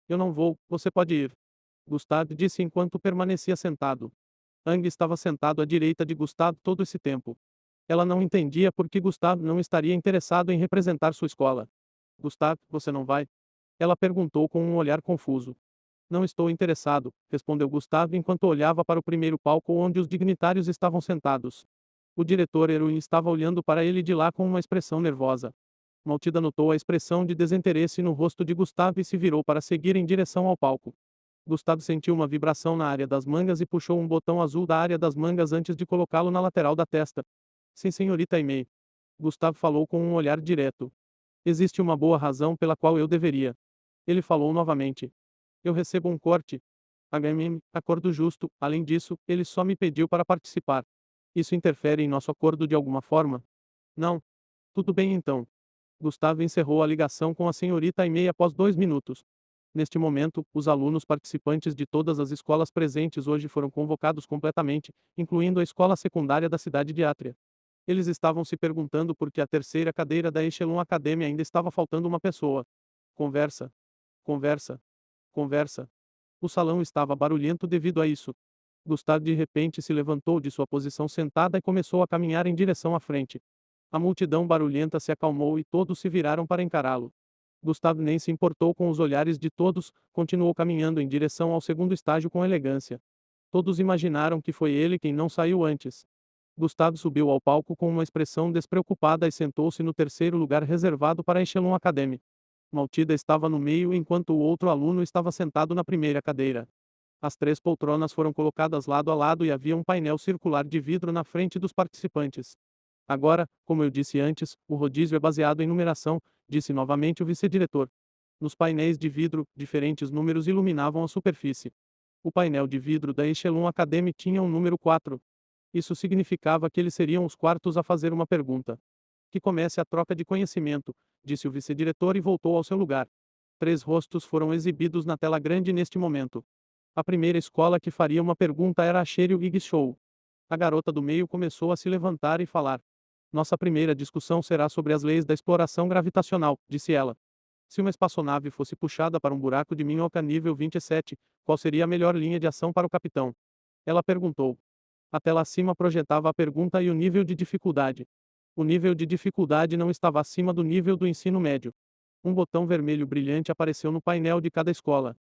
Eu não vou, você pode ir. Gustavo disse enquanto permanecia sentado. Ang estava sentado à direita de Gustavo todo esse tempo. Ela não entendia por que Gustavo não estaria interessado em representar sua escola. Gustavo, você não vai? Ela perguntou com um olhar confuso. Não estou interessado, respondeu Gustavo enquanto olhava para o primeiro palco onde os dignitários estavam sentados. O diretor Erwin estava olhando para ele de lá com uma expressão nervosa. Maltida notou a expressão de desinteresse no rosto de Gustavo e se virou para seguir em direção ao palco. Gustavo sentiu uma vibração na área das mangas e puxou um botão azul da área das mangas antes de colocá-lo na lateral da testa. Sim, senhorita Aimee. Gustavo falou com um olhar direto. Existe uma boa razão pela qual eu deveria. Ele falou novamente. Eu recebo um corte. Acordo justo, além disso, ele só me pediu para participar. Isso interfere em nosso acordo de alguma forma? Não. Tudo bem então. Gustavo encerrou a ligação com a senhorita Aimee após 2 minutos. Neste momento, os alunos participantes de todas as escolas presentes hoje foram convocados completamente, incluindo a escola secundária da cidade de Átria. Eles estavam se perguntando por que a terceira cadeira da Echelon Academy ainda estava faltando uma pessoa. Conversa. Conversa. Conversa. O salão estava barulhento devido a isso. Gustavo de repente se levantou de sua posição sentada e começou a caminhar em direção à frente. A multidão barulhenta se acalmou e todos se viraram para encará-lo. Gustavo nem se importou com os olhares de todos, continuou caminhando em direção ao segundo estágio com elegância. Todos imaginaram que foi ele quem não saiu antes. Gustavo subiu ao palco com uma expressão despreocupada e sentou-se no terceiro lugar reservado para a Echelon Academy. Maltida estava no meio enquanto o outro aluno estava sentado na primeira cadeira. As 3 poltronas foram colocadas lado a lado e havia um painel circular de vidro na frente dos participantes. Agora, como eu disse antes, o rodízio é baseado em numeração, disse novamente o vice-diretor. Nos painéis de vidro, diferentes números iluminavam a superfície. O painel de vidro da Echelon Academy tinha um número 4. Isso significava que eles seriam os quartos a fazer uma pergunta. Que comece a troca de conhecimento, disse o vice-diretor e voltou ao seu lugar. 3 rostos foram exibidos na tela grande neste momento. A primeira escola que faria uma pergunta era a Cheryl Ig Show. A garota do meio começou a se levantar e falar. Nossa primeira discussão será sobre as leis da exploração gravitacional, disse ela. Se uma espaçonave fosse puxada para um buraco de minhoca nível 27, qual seria a melhor linha de ação para o capitão? Ela perguntou. A tela acima projetava a pergunta e o nível de dificuldade. O nível de dificuldade não estava acima do nível do ensino médio. Um botão vermelho brilhante apareceu no painel de cada escola.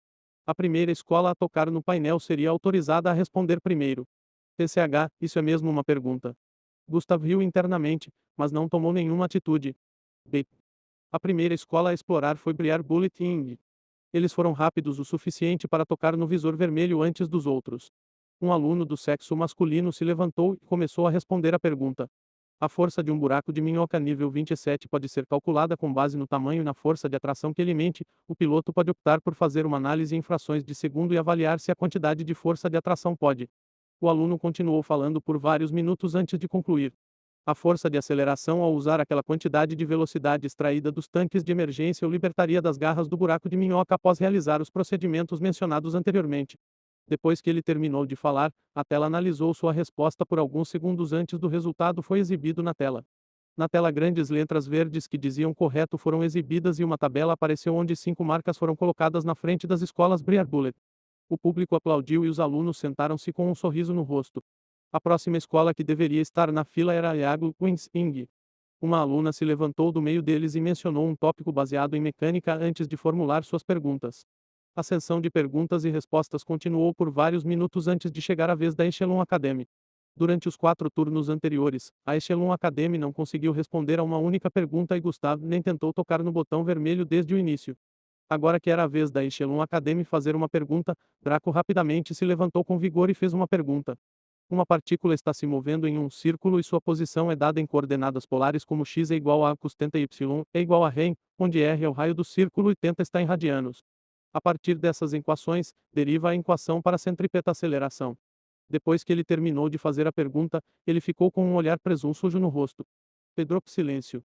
A primeira escola a tocar no painel seria autorizada a responder primeiro. TCH, isso é mesmo uma pergunta. Gustav riu internamente, mas não tomou nenhuma atitude. B. A primeira escola a explorar foi Briar Bullet Ing. Eles foram rápidos o suficiente para tocar no visor vermelho antes dos outros. Um aluno do sexo masculino se levantou e começou a responder a pergunta. A força de um buraco de minhoca nível 27 pode ser calculada com base no tamanho e na força de atração que ele mente. O piloto pode optar por fazer uma análise em frações de segundo e avaliar se a quantidade de força de atração pode. O aluno continuou falando por vários minutos antes de concluir. A força de aceleração ao usar aquela quantidade de velocidade extraída dos tanques de emergência o libertaria das garras do buraco de minhoca após realizar os procedimentos mencionados anteriormente. Depois que ele terminou de falar, a tela analisou sua resposta por alguns segundos antes do resultado foi exibido na tela. Na tela grandes letras verdes que diziam correto foram exibidas e uma tabela apareceu onde 5 marcas foram colocadas na frente das escolas Briar Bullet. O público aplaudiu e os alunos sentaram-se com um sorriso no rosto. A próxima escola que deveria estar na fila era a Yago Queens Ing. Uma aluna se levantou do meio deles e mencionou um tópico baseado em mecânica antes de formular suas perguntas. A sessão de perguntas e respostas continuou por vários minutos antes de chegar a vez da Echelon Academy. Durante os 4 turnos anteriores, a Echelon Academy não conseguiu responder a uma única pergunta e Gustav nem tentou tocar no botão vermelho desde o início. Agora que era a vez da Echelon Academy fazer uma pergunta, Draco rapidamente se levantou com vigor e fez uma pergunta. Uma partícula está se movendo em um círculo e sua posição é dada em coordenadas polares como x é igual a cos θ y é igual a ρ, onde r é o raio do círculo e θ está em radianos. A partir dessas equações, deriva a equação para a centrípeta aceleração. Depois que ele terminou de fazer a pergunta, ele ficou com um olhar presunçoso no rosto. Pedro silêncio.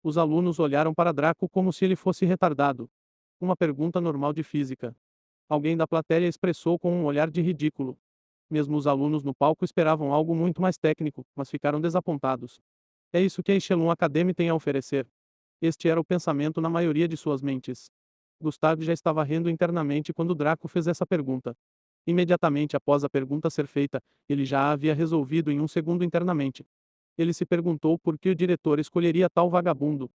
Os alunos olharam para Draco como se ele fosse retardado. Uma pergunta normal de física. Alguém da plateia expressou com um olhar de ridículo. Mesmo os alunos no palco esperavam algo muito mais técnico, mas ficaram desapontados. É isso que a Echelon Academy tem a oferecer. Este era o pensamento na maioria de suas mentes. Gustav já estava rindo internamente quando Draco fez essa pergunta. Imediatamente após a pergunta ser feita, ele já a havia resolvido em um segundo internamente. Ele se perguntou por que o diretor escolheria tal vagabundo.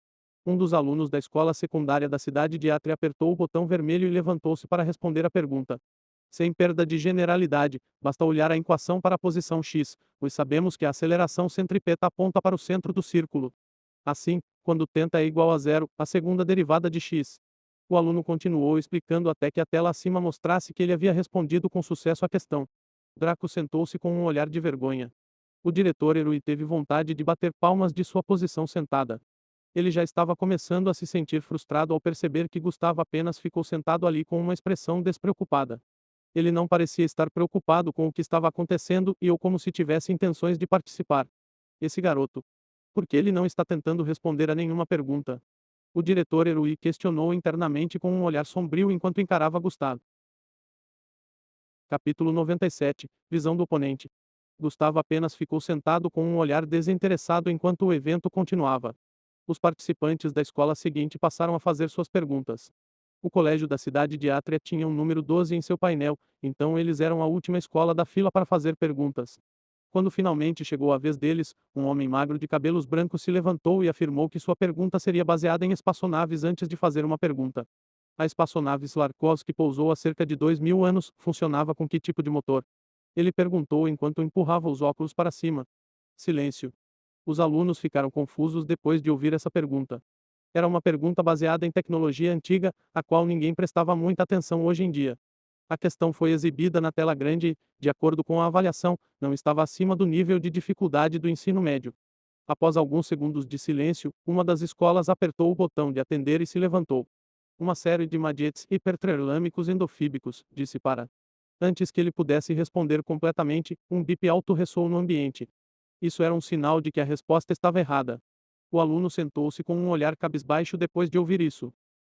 Um dos alunos da escola secundária da cidade de Atri apertou o botão vermelho e levantou-se para responder a pergunta. Sem perda de generalidade, basta olhar a equação para a posição x, pois sabemos que a aceleração centrípeta aponta para o centro do círculo. Assim, quando θ é igual a zero, a segunda derivada de x. O aluno continuou explicando até que a tela acima mostrasse que ele havia respondido com sucesso à questão. Draco sentou-se com um olhar de vergonha. O diretor Erui teve vontade de bater palmas de sua posição sentada. Ele já estava começando a se sentir frustrado ao perceber que Gustavo apenas ficou sentado ali com uma expressão despreocupada. Ele não parecia estar preocupado com o que estava acontecendo e ou como se tivesse intenções de participar. Esse garoto. Por que ele não está tentando responder a nenhuma pergunta? O diretor Erui questionou internamente com um olhar sombrio enquanto encarava Gustavo. Capítulo 97 Visão do oponente. Gustavo apenas ficou sentado com um olhar desinteressado enquanto o evento continuava. Os participantes da escola seguinte passaram a fazer suas perguntas. O colégio da cidade de Átria tinha um número 12 em seu painel, então eles eram a última escola da fila para fazer perguntas. Quando finalmente chegou a vez deles, um homem magro de cabelos brancos se levantou e afirmou que sua pergunta seria baseada em espaçonaves antes de fazer uma pergunta. A espaçonave Slarkovski pousou há cerca de 2000 anos, funcionava com que tipo de motor? Ele perguntou enquanto empurrava os óculos para cima. Silêncio. Os alunos ficaram confusos depois de ouvir essa pergunta. Era uma pergunta baseada em tecnologia antiga, a qual ninguém prestava muita atenção hoje em dia. A questão foi exibida na tela grande e, de acordo com a avaliação, não estava acima do nível de dificuldade do ensino médio. Após alguns segundos de silêncio, uma das escolas apertou o botão de atender e se levantou. Uma série de majetes hipertrelâmicos endofíbicos, disse para. Antes que ele pudesse responder completamente, um bip alto ressoou no ambiente. Isso era um sinal de que a resposta estava errada. O aluno sentou-se com um olhar cabisbaixo depois de ouvir isso.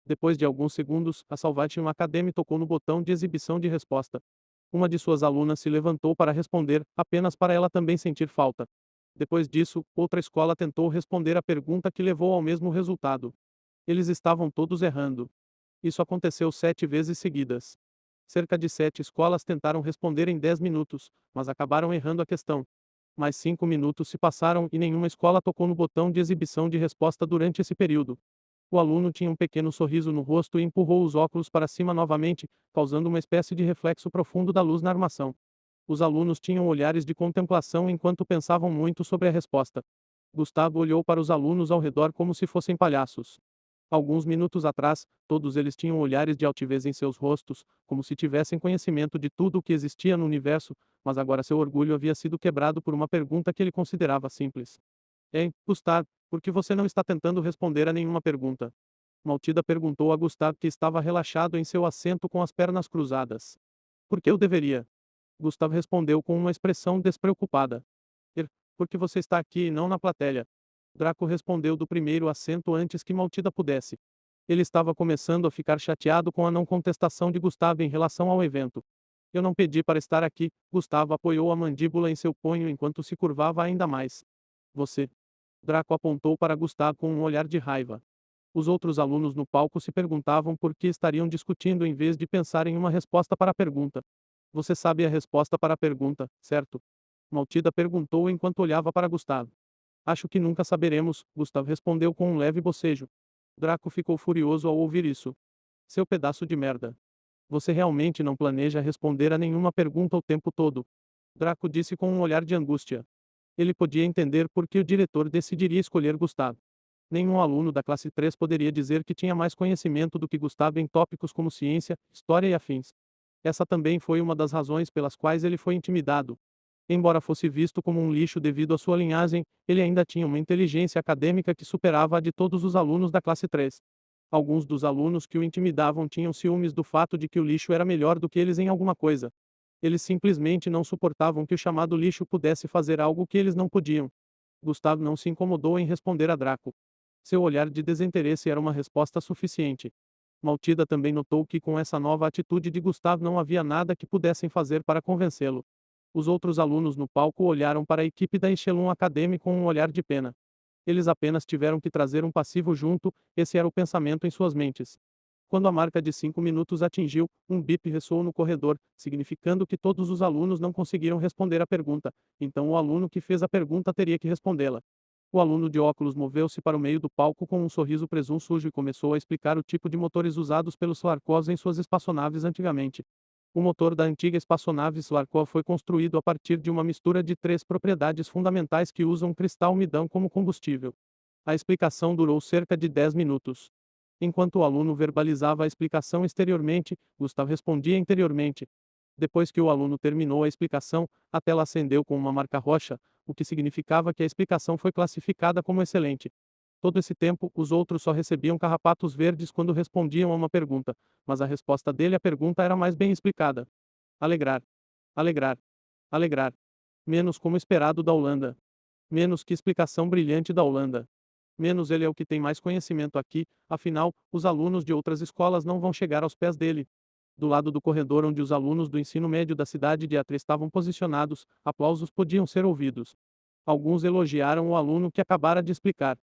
Depois de alguns segundos, a Salvation Academy tocou no botão de exibição de resposta. Uma de suas alunas se levantou para responder, apenas para ela também sentir falta. Depois disso, outra escola tentou responder a pergunta que levou ao mesmo resultado. Eles estavam todos errando. Isso aconteceu 7 vezes seguidas. Cerca de 7 escolas tentaram responder em 10 minutos, mas acabaram errando a questão. Mais 5 minutos se passaram e nenhuma escola tocou no botão de exibição de resposta durante esse período. O aluno tinha um pequeno sorriso no rosto e empurrou os óculos para cima novamente, causando uma espécie de reflexo profundo da luz na armação. Os alunos tinham olhares de contemplação enquanto pensavam muito sobre a resposta. Gustavo olhou para os alunos ao redor como se fossem palhaços. Alguns minutos atrás, todos eles tinham olhares de altivez em seus rostos, como se tivessem conhecimento de tudo o que existia no universo, mas agora seu orgulho havia sido quebrado por uma pergunta que ele considerava simples. Hein, Gustavo, por que você não está tentando responder a nenhuma pergunta? Maltida perguntou a Gustavo que estava relaxado em seu assento com as pernas cruzadas. Por que eu deveria? Gustavo respondeu com uma expressão despreocupada. Porque você está aqui e não na plateia. Draco respondeu do primeiro assento antes que Maltida pudesse. Ele estava começando a ficar chateado com a não contestação de Gustavo em relação ao evento. Eu não pedi para estar aqui, Gustavo apoiou a mandíbula em seu punho enquanto se curvava ainda mais. Você. Draco apontou para Gustavo com um olhar de raiva. Os outros alunos no palco se perguntavam por que estariam discutindo em vez de pensar em uma resposta para a pergunta. Você sabe a resposta para a pergunta, certo? Maltida perguntou enquanto olhava para Gustavo. Acho que nunca saberemos, Gustavo respondeu com um leve bocejo. Draco ficou furioso ao ouvir isso. Seu pedaço de merda. Você realmente não planeja responder a nenhuma pergunta o tempo todo. Draco disse com um olhar de angústia. Ele podia entender por que o diretor decidiria escolher Gustavo. Nenhum aluno da classe 3 poderia dizer que tinha mais conhecimento do que Gustavo em tópicos como ciência, história e afins. Essa também foi uma das razões pelas quais ele foi intimidado. Embora fosse visto como um lixo devido à sua linhagem, ele ainda tinha uma inteligência acadêmica que superava a de todos os alunos da classe 3. Alguns dos alunos que o intimidavam tinham ciúmes do fato de que o lixo era melhor do que eles em alguma coisa. Eles simplesmente não suportavam que o chamado lixo pudesse fazer algo que eles não podiam. Gustavo não se incomodou em responder a Draco. Seu olhar de desinteresse era uma resposta suficiente. Maltida também notou que com essa nova atitude de Gustavo não havia nada que pudessem fazer para convencê-lo. Os outros alunos no palco olharam para a equipe da Echelon Academy com um olhar de pena. Eles apenas tiveram que trazer um passivo junto, esse era o pensamento em suas mentes. Quando a marca de 5 minutos atingiu, um bip ressoou no corredor, significando que todos os alunos não conseguiram responder a pergunta, então o aluno que fez a pergunta teria que respondê-la. O aluno de óculos moveu-se para o meio do palco com um sorriso presunçoso e começou a explicar o tipo de motores usados pelos Slarkos em suas espaçonaves antigamente. O motor da antiga espaçonave Slarkov foi construído a partir de uma mistura de 3 propriedades fundamentais que usam cristal midão como combustível. A explicação durou cerca de 10 minutos. Enquanto o aluno verbalizava a explicação exteriormente, Gustav respondia interiormente. Depois que o aluno terminou a explicação, a tela acendeu com uma marca roxa, o que significava que a explicação foi classificada como excelente. Todo esse tempo, os outros só recebiam carrapatos verdes quando respondiam a uma pergunta, mas a resposta dele à pergunta era mais bem explicada. Alegrar. Alegrar. Alegrar. Menos como esperado da Holanda. Menos que explicação brilhante da Holanda. Menos ele é o que tem mais conhecimento aqui, afinal, os alunos de outras escolas não vão chegar aos pés dele. Do lado do corredor onde os alunos do ensino médio da cidade de Atre estavam posicionados, aplausos podiam ser ouvidos. Alguns elogiaram o aluno que acabara de explicar.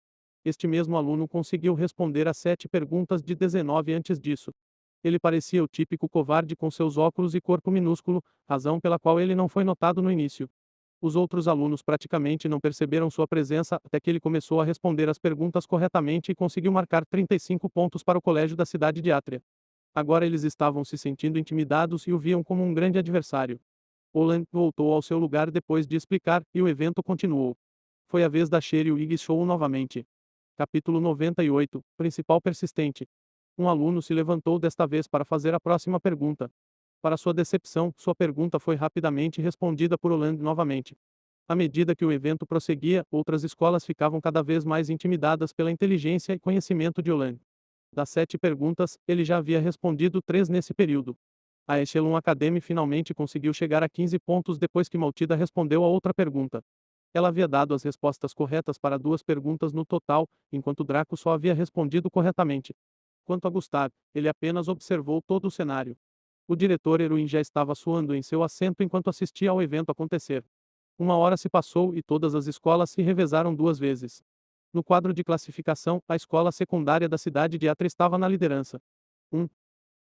Este mesmo aluno conseguiu responder a 7 perguntas de 19 antes disso. Ele parecia o típico covarde com seus óculos e corpo minúsculo, razão pela qual ele não foi notado no início. Os outros alunos praticamente não perceberam sua presença até que ele começou a responder as perguntas corretamente e conseguiu marcar 35 pontos para o colégio da cidade de Átria. Agora eles estavam se sentindo intimidados e o viam como um grande adversário. Olan voltou ao seu lugar depois de explicar, e o evento continuou. Foi a vez da Cheryl Ig Show novamente. Capítulo 98, Principal persistente. Um aluno se levantou desta vez para fazer a próxima pergunta. Para sua decepção, sua pergunta foi rapidamente respondida por Holland novamente. À medida que o evento prosseguia, outras escolas ficavam cada vez mais intimidadas pela inteligência e conhecimento de Olan. Das 7 perguntas, ele já havia respondido 3 nesse período. A Echelon Academy finalmente conseguiu chegar a 15 pontos depois que Maltida respondeu a outra pergunta. Ela havia dado as respostas corretas para 2 perguntas no total, enquanto Draco só havia respondido corretamente. Quanto a Gustav, ele apenas observou todo o cenário. O diretor Eruin já estava suando em seu assento enquanto assistia ao evento acontecer. Uma hora se passou e todas as escolas se revezaram 2 vezes. No quadro de classificação, a escola secundária da cidade de Atre estava na liderança. 1.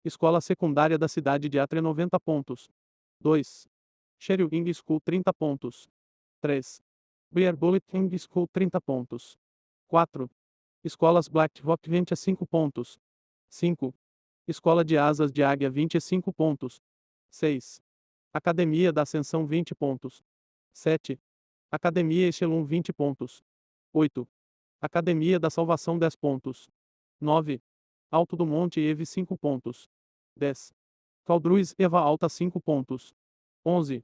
Escola secundária da cidade de Atre 90 pontos. 2. Sherry Ing School 30 pontos. 3. Bear Bullet Ing School 30 pontos. 4. Escolas Black Rock 25 pontos. 5. Escola de Asas de Águia 25 pontos. 6. Academia da Ascensão 20 pontos. 7. Academia Echelon 20 pontos. 8. Academia da Salvação 10 pontos. 9. Alto do Monte Eve 5 pontos. 10. Caldruz Eva Alta 5 pontos. 11.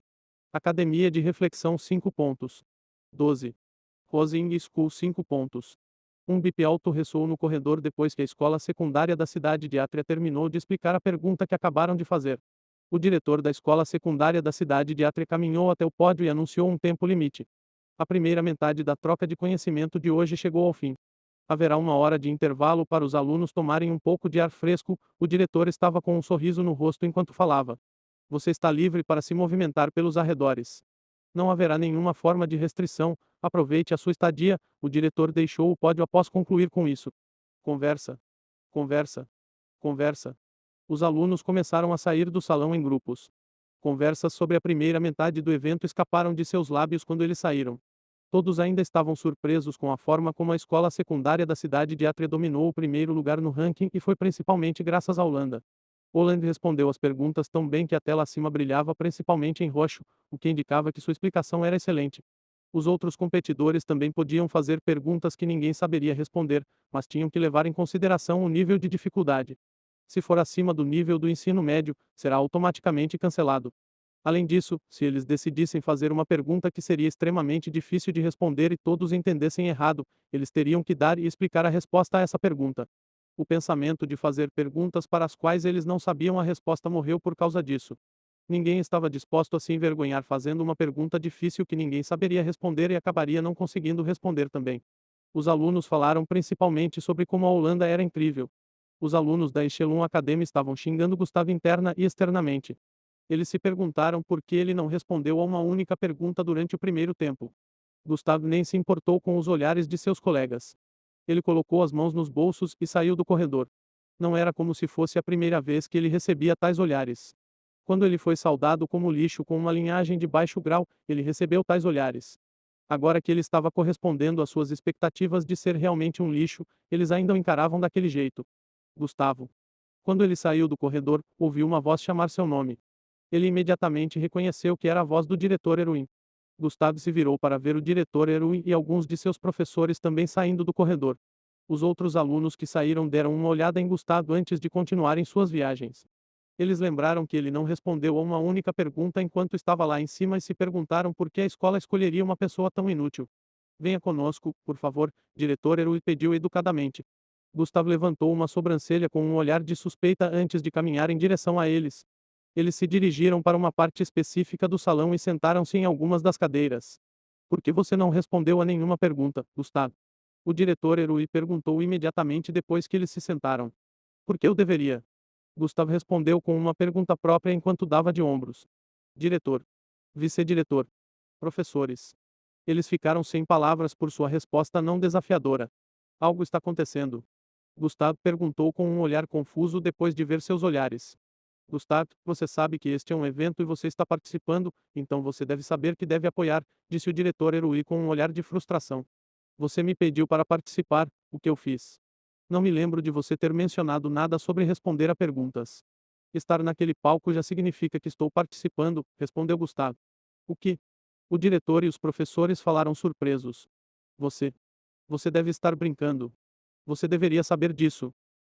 Academia de Reflexão 5 pontos. 12. Rosing School 5 pontos. Um bip alto ressoou no corredor depois que a escola secundária da cidade de Atria terminou de explicar a pergunta que acabaram de fazer. O diretor da escola secundária da cidade de Atria caminhou até o pódio e anunciou um tempo limite. A primeira metade da troca de conhecimento de hoje chegou ao fim. Haverá uma hora de intervalo para os alunos tomarem um pouco de ar fresco. O diretor estava com um sorriso no rosto enquanto falava. Você está livre para se movimentar pelos arredores. Não haverá nenhuma forma de restrição, aproveite a sua estadia. O diretor deixou o pódio após concluir com isso. Conversa. Conversa. Conversa. Os alunos começaram a sair do salão em grupos. Conversas sobre a primeira metade do evento escaparam de seus lábios quando eles saíram. Todos ainda estavam surpresos com a forma como a escola secundária da cidade de Atre dominou o primeiro lugar no ranking e foi principalmente graças à Holanda. Holland respondeu as perguntas tão bem que a tela acima brilhava principalmente em roxo, o que indicava que sua explicação era excelente. Os outros competidores também podiam fazer perguntas que ninguém saberia responder, mas tinham que levar em consideração o nível de dificuldade. Se for acima do nível do ensino médio, será automaticamente cancelado. Além disso, se eles decidissem fazer uma pergunta que seria extremamente difícil de responder e todos entendessem errado, eles teriam que dar e explicar a resposta a essa pergunta. O pensamento de fazer perguntas para as quais eles não sabiam a resposta morreu por causa disso. Ninguém estava disposto a se envergonhar fazendo uma pergunta difícil que ninguém saberia responder e acabaria não conseguindo responder também. Os alunos falaram principalmente sobre como a Holanda era incrível. Os alunos da Echelon Academy estavam xingando Gustavo interna e externamente. Eles se perguntaram por que ele não respondeu a uma única pergunta durante o primeiro tempo. Gustavo nem se importou com os olhares de seus colegas. Ele colocou as mãos nos bolsos e saiu do corredor. Não era como se fosse a primeira vez que ele recebia tais olhares. Quando ele foi saudado como lixo com uma linhagem de baixo grau, ele recebeu tais olhares. Agora que ele estava correspondendo às suas expectativas de ser realmente um lixo, eles ainda o encaravam daquele jeito. Gustavo. Quando ele saiu do corredor, ouviu uma voz chamar seu nome. Ele imediatamente reconheceu que era a voz do diretor Eruin. Gustavo se virou para ver o diretor Eruin e alguns de seus professores também saindo do corredor. Os outros alunos que saíram deram uma olhada em Gustavo antes de continuarem suas viagens. Eles lembraram que ele não respondeu a uma única pergunta enquanto estava lá em cima e se perguntaram por que a escola escolheria uma pessoa tão inútil. Venha conosco, por favor, diretor Eruin pediu educadamente. Gustavo levantou uma sobrancelha com um olhar de suspeita antes de caminhar em direção a eles. Eles se dirigiram para uma parte específica do salão e sentaram-se em algumas das cadeiras. Por que você não respondeu a nenhuma pergunta, Gustavo? O diretor Erui perguntou imediatamente depois que eles se sentaram. Por que eu deveria? Gustavo respondeu com uma pergunta própria enquanto dava de ombros. Diretor. Vice-diretor. Professores. Eles ficaram sem palavras por sua resposta não desafiadora. Algo está acontecendo. Gustavo perguntou com um olhar confuso depois de ver seus olhares. Gustavo, você sabe que este é um evento e você está participando, então você deve saber que deve apoiar, disse o diretor Erui com um olhar de frustração. Você me pediu para participar, o que eu fiz? Não me lembro de você ter mencionado nada sobre responder a perguntas. Estar naquele palco já significa que estou participando, respondeu Gustavo. O que? O diretor e os professores falaram surpresos. Você. Você deve estar brincando. Você deveria saber disso.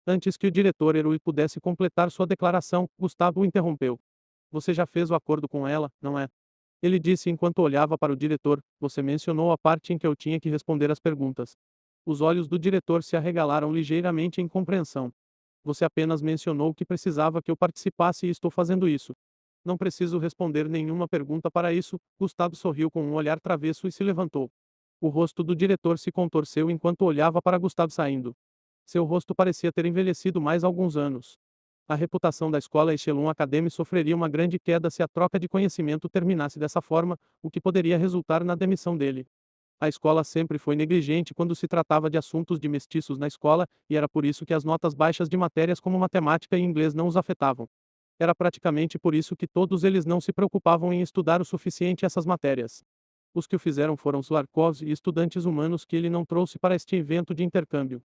Antes que o diretor Erui pudesse completar sua declaração, Gustavo o interrompeu. Você já fez o acordo com ela, não é? Ele disse enquanto olhava para o diretor: Você mencionou a parte em que eu tinha que responder as perguntas. Os olhos do diretor se arregalaram ligeiramente em compreensão. Você apenas mencionou que precisava que eu participasse e estou fazendo isso. Não preciso responder nenhuma pergunta para isso. Gustavo sorriu com um olhar travesso e se levantou. O rosto do diretor se contorceu enquanto olhava para Gustavo saindo. Seu rosto parecia ter envelhecido mais alguns anos. A reputação da escola Echelon Academy sofreria uma grande queda se a troca de conhecimento terminasse dessa forma, o que poderia resultar na demissão dele. A escola sempre foi negligente quando se tratava de assuntos de mestiços na escola, e era por isso que as notas baixas de matérias como matemática e inglês não os afetavam. Era praticamente por isso que todos eles não se preocupavam em estudar o suficiente essas matérias. Os que o fizeram foram os Larkovs e estudantes humanos que ele não trouxe para este evento de intercâmbio.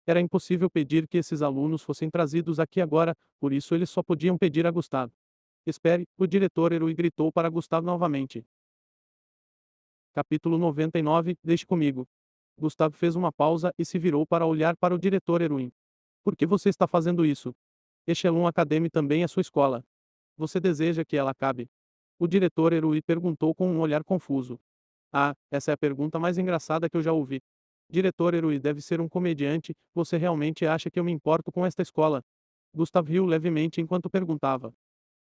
Era impossível pedir que esses alunos fossem trazidos aqui agora, por isso eles só podiam pedir a Gustavo. Espere, o diretor Erui gritou para Gustavo novamente. Capítulo 99, Deixe comigo. Gustavo fez uma pausa e se virou para olhar para o diretor Erwin. Por que você está fazendo isso? Echelon Academy também é sua escola. Você deseja que ela acabe? O diretor Erui perguntou com um olhar confuso. Ah, essa é a pergunta mais engraçada que eu já ouvi. Diretor Erui deve ser um comediante, você realmente acha que eu me importo com esta escola? Gustav riu levemente enquanto perguntava.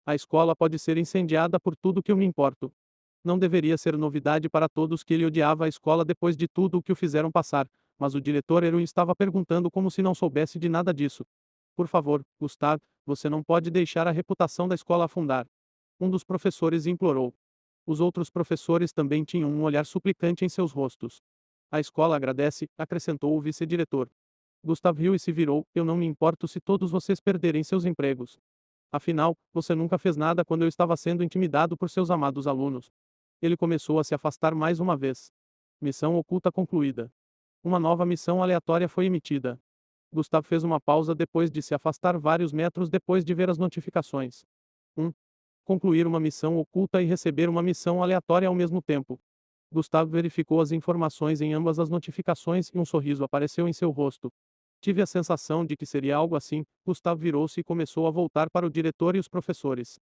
A escola pode ser incendiada por tudo que eu me importo. Não deveria ser novidade para todos que ele odiava a escola depois de tudo o que o fizeram passar, mas o diretor Erwin estava perguntando como se não soubesse de nada disso. Por favor, Gustav, você não pode deixar a reputação da escola afundar. Um dos professores implorou. Os outros professores também tinham um olhar suplicante em seus rostos. A escola agradece, acrescentou o vice-diretor. Gustav riu e se virou: Eu não me importo se todos vocês perderem seus empregos. Afinal, você nunca fez nada quando eu estava sendo intimidado por seus amados alunos. Ele começou a se afastar mais uma vez. Missão oculta concluída. Uma nova missão aleatória foi emitida. Gustav fez uma pausa depois de se afastar vários metros depois de ver as notificações. 1. Concluir uma missão oculta e receber uma missão aleatória ao mesmo tempo. Gustavo verificou as informações em ambas as notificações e um sorriso apareceu em seu rosto. Tive a sensação de que seria algo assim. Gustavo virou-se e começou a voltar para o diretor e os professores.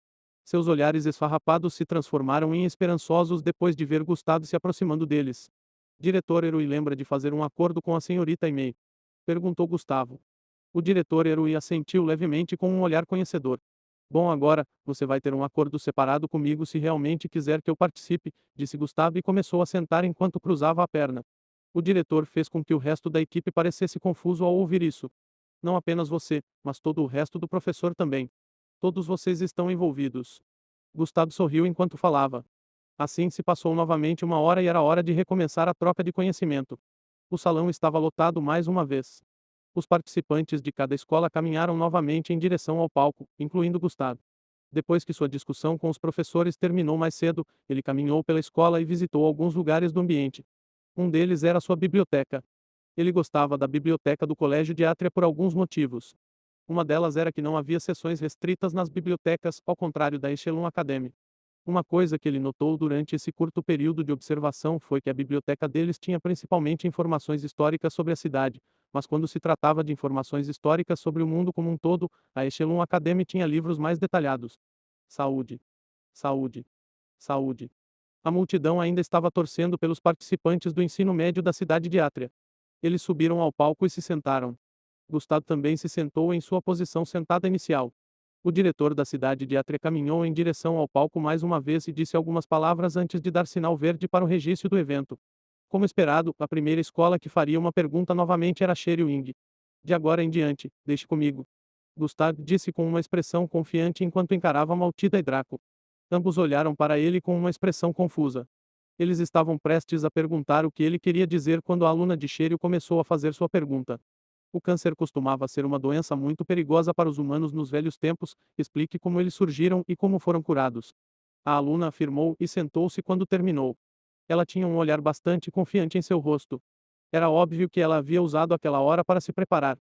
Seus olhares esfarrapados se transformaram em esperançosos depois de ver Gustavo se aproximando deles. Diretor Erui lembra de fazer um acordo com a senhorita Imei? Perguntou Gustavo. O diretor Erui assentiu levemente com um olhar conhecedor. Bom, agora, você vai ter um acordo separado comigo se realmente quiser que eu participe, disse Gustavo e começou a sentar enquanto cruzava a perna. O diretor fez com que o resto da equipe parecesse confuso ao ouvir isso. Não apenas você, mas todo o resto do professor também. Todos vocês estão envolvidos. Gustavo sorriu enquanto falava. Assim se passou novamente uma hora e era hora de recomeçar a troca de conhecimento. O salão estava lotado mais uma vez. Os participantes de cada escola caminharam novamente em direção ao palco, incluindo Gustavo. Depois que sua discussão com os professores terminou mais cedo, ele caminhou pela escola e visitou alguns lugares do ambiente. Um deles era sua biblioteca. Ele gostava da biblioteca do Colégio de Átria por alguns motivos. Uma delas era que não havia sessões restritas nas bibliotecas, ao contrário da Echelon Academy. Uma coisa que ele notou durante esse curto período de observação foi que a biblioteca deles tinha principalmente informações históricas sobre a cidade, mas quando se tratava de informações históricas sobre o mundo como um todo, a Echelon Academy tinha livros mais detalhados. Saúde. Saúde. Saúde. A multidão ainda estava torcendo pelos participantes do ensino médio da cidade de Átria. Eles subiram ao palco e se sentaram. Gustavo também se sentou em sua posição sentada inicial. O diretor da cidade de Atre caminhou em direção ao palco mais uma vez e disse algumas palavras antes de dar sinal verde para o registro do evento. Como esperado, a primeira escola que faria uma pergunta novamente era Sherry Wing. De agora em diante, deixe comigo. Gustavo disse com uma expressão confiante enquanto encarava Maltida e Draco. Ambos olharam para ele com uma expressão confusa. Eles estavam prestes a perguntar o que ele queria dizer quando a aluna de Sherry começou a fazer sua pergunta. O câncer costumava ser uma doença muito perigosa para os humanos nos velhos tempos, explique como eles surgiram e como foram curados. A aluna afirmou e sentou-se quando terminou. Ela tinha um olhar bastante confiante em seu rosto. Era óbvio que ela havia usado aquela hora para se preparar.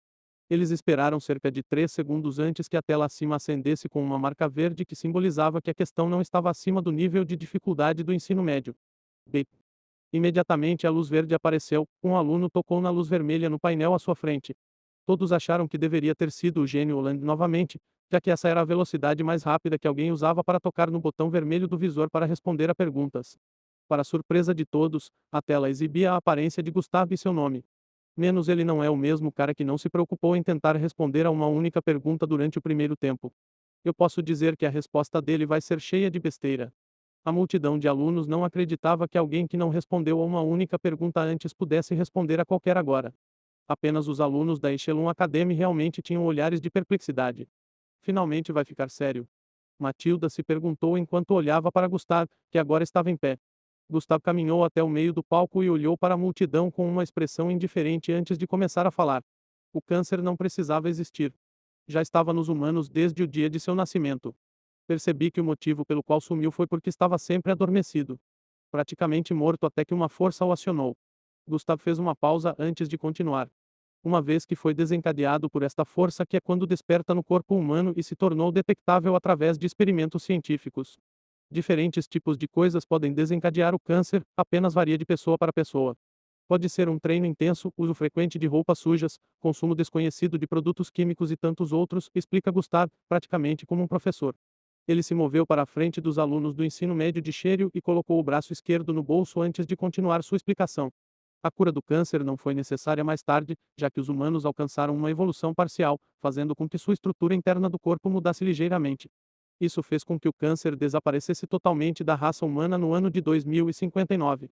Eles esperaram cerca de 3 segundos antes que a tela acima acendesse com uma marca verde que simbolizava que a questão não estava acima do nível de dificuldade do ensino médio. B. Imediatamente a luz verde apareceu, um aluno tocou na luz vermelha no painel à sua frente. Todos acharam que deveria ter sido o gênio Holland novamente, já que essa era a velocidade mais rápida que alguém usava para tocar no botão vermelho do visor para responder a perguntas. Para surpresa de todos, a tela exibia a aparência de Gustavo e seu nome. Menos ele não é o mesmo cara que não se preocupou em tentar responder a uma única pergunta durante o primeiro tempo. Eu posso dizer que a resposta dele vai ser cheia de besteira. A multidão de alunos não acreditava que alguém que não respondeu a uma única pergunta antes pudesse responder a qualquer agora. Apenas os alunos da Echelon Academy realmente tinham olhares de perplexidade. Finalmente vai ficar sério? Matilda se perguntou enquanto olhava para Gustavo, que agora estava em pé. Gustavo caminhou até o meio do palco e olhou para a multidão com uma expressão indiferente antes de começar a falar. O câncer não precisava existir. Já estava nos humanos desde o dia de seu nascimento. Percebi que o motivo pelo qual sumiu foi porque estava sempre adormecido. Praticamente morto até que uma força o acionou. Gustavo fez uma pausa antes de continuar. Uma vez que foi desencadeado por esta força que é quando desperta no corpo humano e se tornou detectável através de experimentos científicos. Diferentes tipos de coisas podem desencadear o câncer, apenas varia de pessoa para pessoa. Pode ser um treino intenso, uso frequente de roupas sujas, consumo desconhecido de produtos químicos e tantos outros, explica Gustavo, praticamente como um professor. Ele se moveu para a frente dos alunos do ensino médio de Cherio e colocou o braço esquerdo no bolso antes de continuar sua explicação. A cura do câncer não foi necessária mais tarde, já que os humanos alcançaram uma evolução parcial, fazendo com que sua estrutura interna do corpo mudasse ligeiramente. Isso fez com que o câncer desaparecesse totalmente da raça humana no ano de 2059.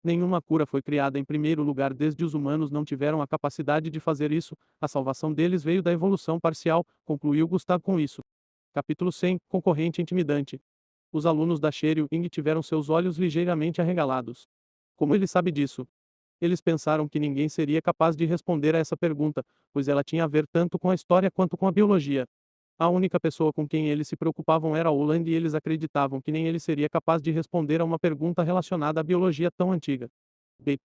Nenhuma cura foi criada em primeiro lugar desde os humanos não tiveram a capacidade de fazer isso, a salvação deles veio da evolução parcial, concluiu Gustavo com isso. Capítulo 100, Concorrente Intimidante. Os alunos da Cherio Ing tiveram seus olhos ligeiramente arregalados. Como ele sabe disso? Eles pensaram que ninguém seria capaz de responder a essa pergunta, pois ela tinha a ver tanto com a história quanto com a biologia. A única pessoa com quem eles se preocupavam era Holland e eles acreditavam que nem ele seria capaz de responder a uma pergunta relacionada à biologia tão antiga. Bip.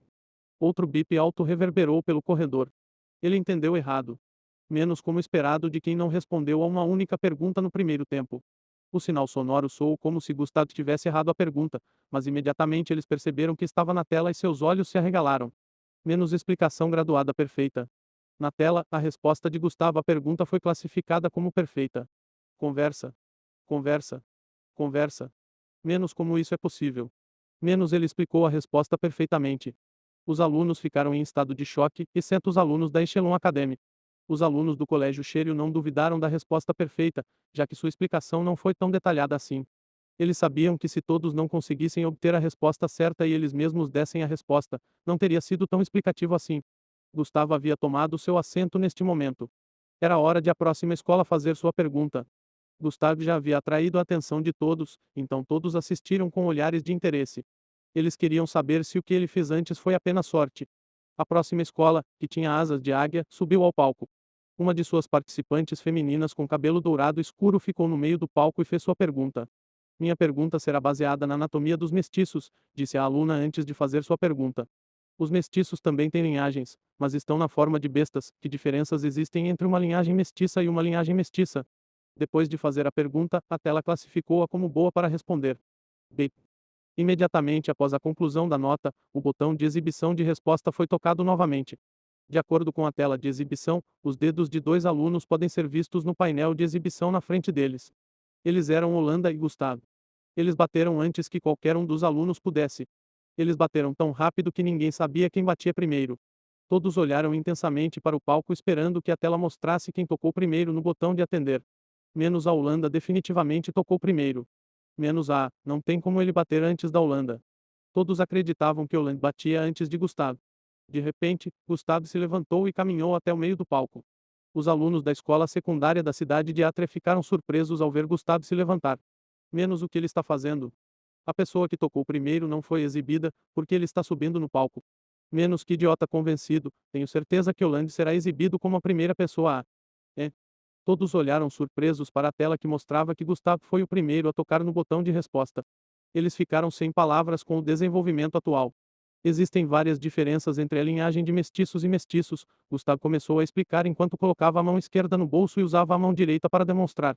Outro bip alto reverberou pelo corredor. Ele entendeu errado. Menos como esperado de quem não respondeu a uma única pergunta no primeiro tempo. O sinal sonoro soou como se Gustavo tivesse errado a pergunta, mas imediatamente eles perceberam que estava na tela e seus olhos se arregalaram. Menos explicação graduada perfeita. Na tela, a resposta de Gustavo à pergunta foi classificada como perfeita. Conversa. Conversa. Conversa. Menos como isso é possível. Menos ele explicou a resposta perfeitamente. Os alunos ficaram em estado de choque, exceto os alunos da Echelon Academy. Os alunos do Colégio Cherio não duvidaram da resposta perfeita, já que sua explicação não foi tão detalhada assim. Eles sabiam que se todos não conseguissem obter a resposta certa e eles mesmos dessem a resposta, não teria sido tão explicativo assim. Gustavo havia tomado seu assento neste momento. Era hora de a próxima escola fazer sua pergunta. Gustavo já havia atraído a atenção de todos, então todos assistiram com olhares de interesse. Eles queriam saber se o que ele fez antes foi apenas sorte. A próxima escola, que tinha asas de águia, subiu ao palco. Uma de suas participantes femininas com cabelo dourado escuro ficou no meio do palco e fez sua pergunta. Minha pergunta será baseada na anatomia dos mestiços, disse a aluna antes de fazer sua pergunta. Os mestiços também têm linhagens, mas estão na forma de bestas. Que diferenças existem entre uma linhagem mestiça e uma linhagem mestiça? Depois de fazer a pergunta, a tela classificou-a como boa para responder. B. Imediatamente após a conclusão da nota, o botão de exibição de resposta foi tocado novamente. De acordo com a tela de exibição, os dedos de dois alunos podem ser vistos no painel de exibição na frente deles. Eles eram Holanda e Gustavo. Eles bateram antes que qualquer um dos alunos pudesse. Eles bateram tão rápido que ninguém sabia quem batia primeiro. Todos olharam intensamente para o palco esperando que a tela mostrasse quem tocou primeiro no botão de atender. Menos a Holanda definitivamente tocou primeiro. Menos a, não tem como ele bater antes da Holanda. Todos acreditavam que Holanda batia antes de Gustavo. De repente, Gustavo se levantou e caminhou até o meio do palco. Os alunos da escola secundária da cidade de Atre ficaram surpresos ao ver Gustavo se levantar. Menos o que ele está fazendo. A pessoa que tocou primeiro não foi exibida, porque ele está subindo no palco. Menos que idiota convencido, tenho certeza que Holanda será exibido como a primeira pessoa a. É. Todos olharam surpresos para a tela que mostrava que Gustavo foi o primeiro a tocar no botão de resposta. Eles ficaram sem palavras com o desenvolvimento atual. Existem várias diferenças entre a linhagem de mestiços e mestiços, Gustavo começou a explicar enquanto colocava a mão esquerda no bolso e usava a mão direita para demonstrar.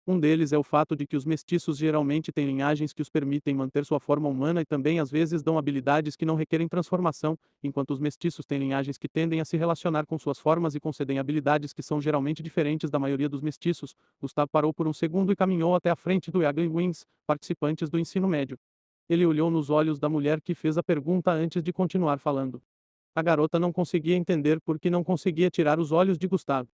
Um deles é o fato de que os mestiços geralmente têm linhagens que os permitem manter sua forma humana e também às vezes dão habilidades que não requerem transformação, enquanto os mestiços têm linhagens que tendem a se relacionar com suas formas e concedem habilidades que são geralmente diferentes da maioria dos mestiços. Gustavo parou por um segundo e caminhou até a frente do Ugly Wings, participantes do ensino médio. Ele olhou nos olhos da mulher que fez a pergunta antes de continuar falando. A garota não conseguia entender por que não conseguia tirar os olhos de Gustavo.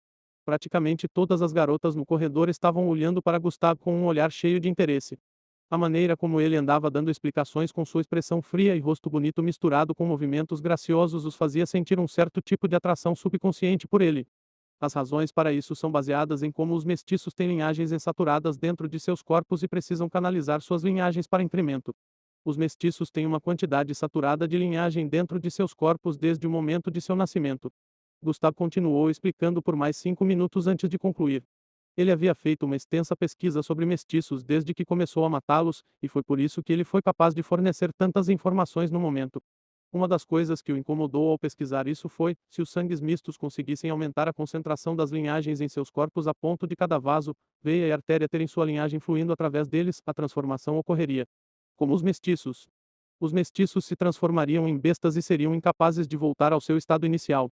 Praticamente todas as garotas no corredor estavam olhando para Gustavo com um olhar cheio de interesse. A maneira como ele andava dando explicações com sua expressão fria e rosto bonito misturado com movimentos graciosos os fazia sentir um certo tipo de atração subconsciente por ele. As razões para isso são baseadas em como os mestiços têm linhagens ensaturadas dentro de seus corpos e precisam canalizar suas linhagens para incremento. Os mestiços têm uma quantidade saturada de linhagem dentro de seus corpos desde o momento de seu nascimento. Gustavo continuou explicando por mais 5 minutos antes de concluir. Ele havia feito uma extensa pesquisa sobre mestiços desde que começou a matá-los, e foi por isso que ele foi capaz de fornecer tantas informações no momento. Uma das coisas que o incomodou ao pesquisar isso foi, se os sangues mistos conseguissem aumentar a concentração das linhagens em seus corpos a ponto de cada vaso, veia e artéria terem sua linhagem fluindo através deles, a transformação ocorreria. Como os mestiços se transformariam em bestas e seriam incapazes de voltar ao seu estado inicial.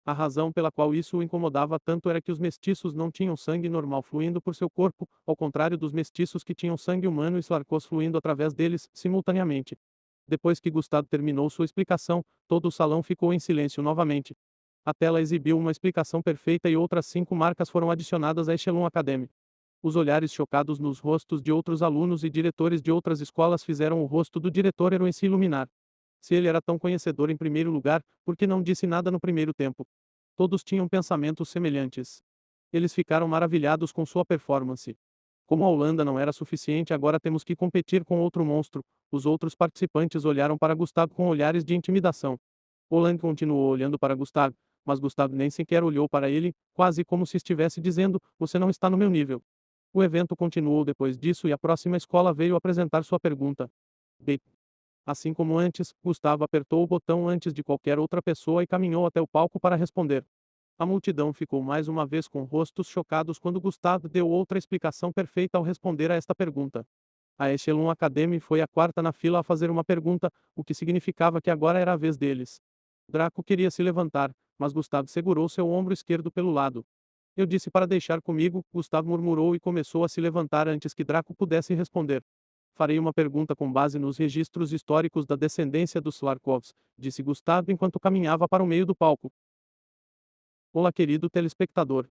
A razão pela qual isso o incomodava tanto era que os mestiços não tinham sangue normal fluindo por seu corpo, ao contrário dos mestiços que tinham sangue humano e Slarcos fluindo através deles, simultaneamente. Depois que Gustavo terminou sua explicação, todo o salão ficou em silêncio novamente. A tela exibiu uma explicação perfeita e outras 5 marcas foram adicionadas a Echelon Academy. Os olhares chocados nos rostos de outros alunos e diretores de outras escolas fizeram o rosto do diretor Erwin se iluminar. Se ele era tão conhecedor em primeiro lugar, por que não disse nada no primeiro tempo? Todos tinham pensamentos semelhantes. Eles ficaram maravilhados com sua performance. Como a Holanda não era suficiente, agora temos que competir com outro monstro. Os outros participantes olharam para Gustavo com olhares de intimidação. Holanda continuou olhando para Gustavo, mas Gustavo nem sequer olhou para ele, quase como se estivesse dizendo: Você não está no meu nível. O evento continuou depois disso e a próxima escola veio apresentar sua pergunta. Assim como antes, Gustavo apertou o botão antes de qualquer outra pessoa e caminhou até o palco para responder. A multidão ficou mais uma vez com rostos chocados quando Gustavo deu outra explicação perfeita ao responder a esta pergunta. A Echelon Academy foi a quarta na fila a fazer uma pergunta, o que significava que agora era a vez deles. Draco queria se levantar, mas Gustavo segurou seu ombro esquerdo pelo lado. Eu disse para deixar comigo, Gustavo murmurou e começou a se levantar antes que Draco pudesse responder. Farei uma pergunta com base nos registros históricos da descendência dos Slarkovs, disse Gustavo enquanto caminhava para o meio do palco. Olá, querido telespectador.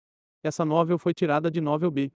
Essa novel foi tirada de Novel B.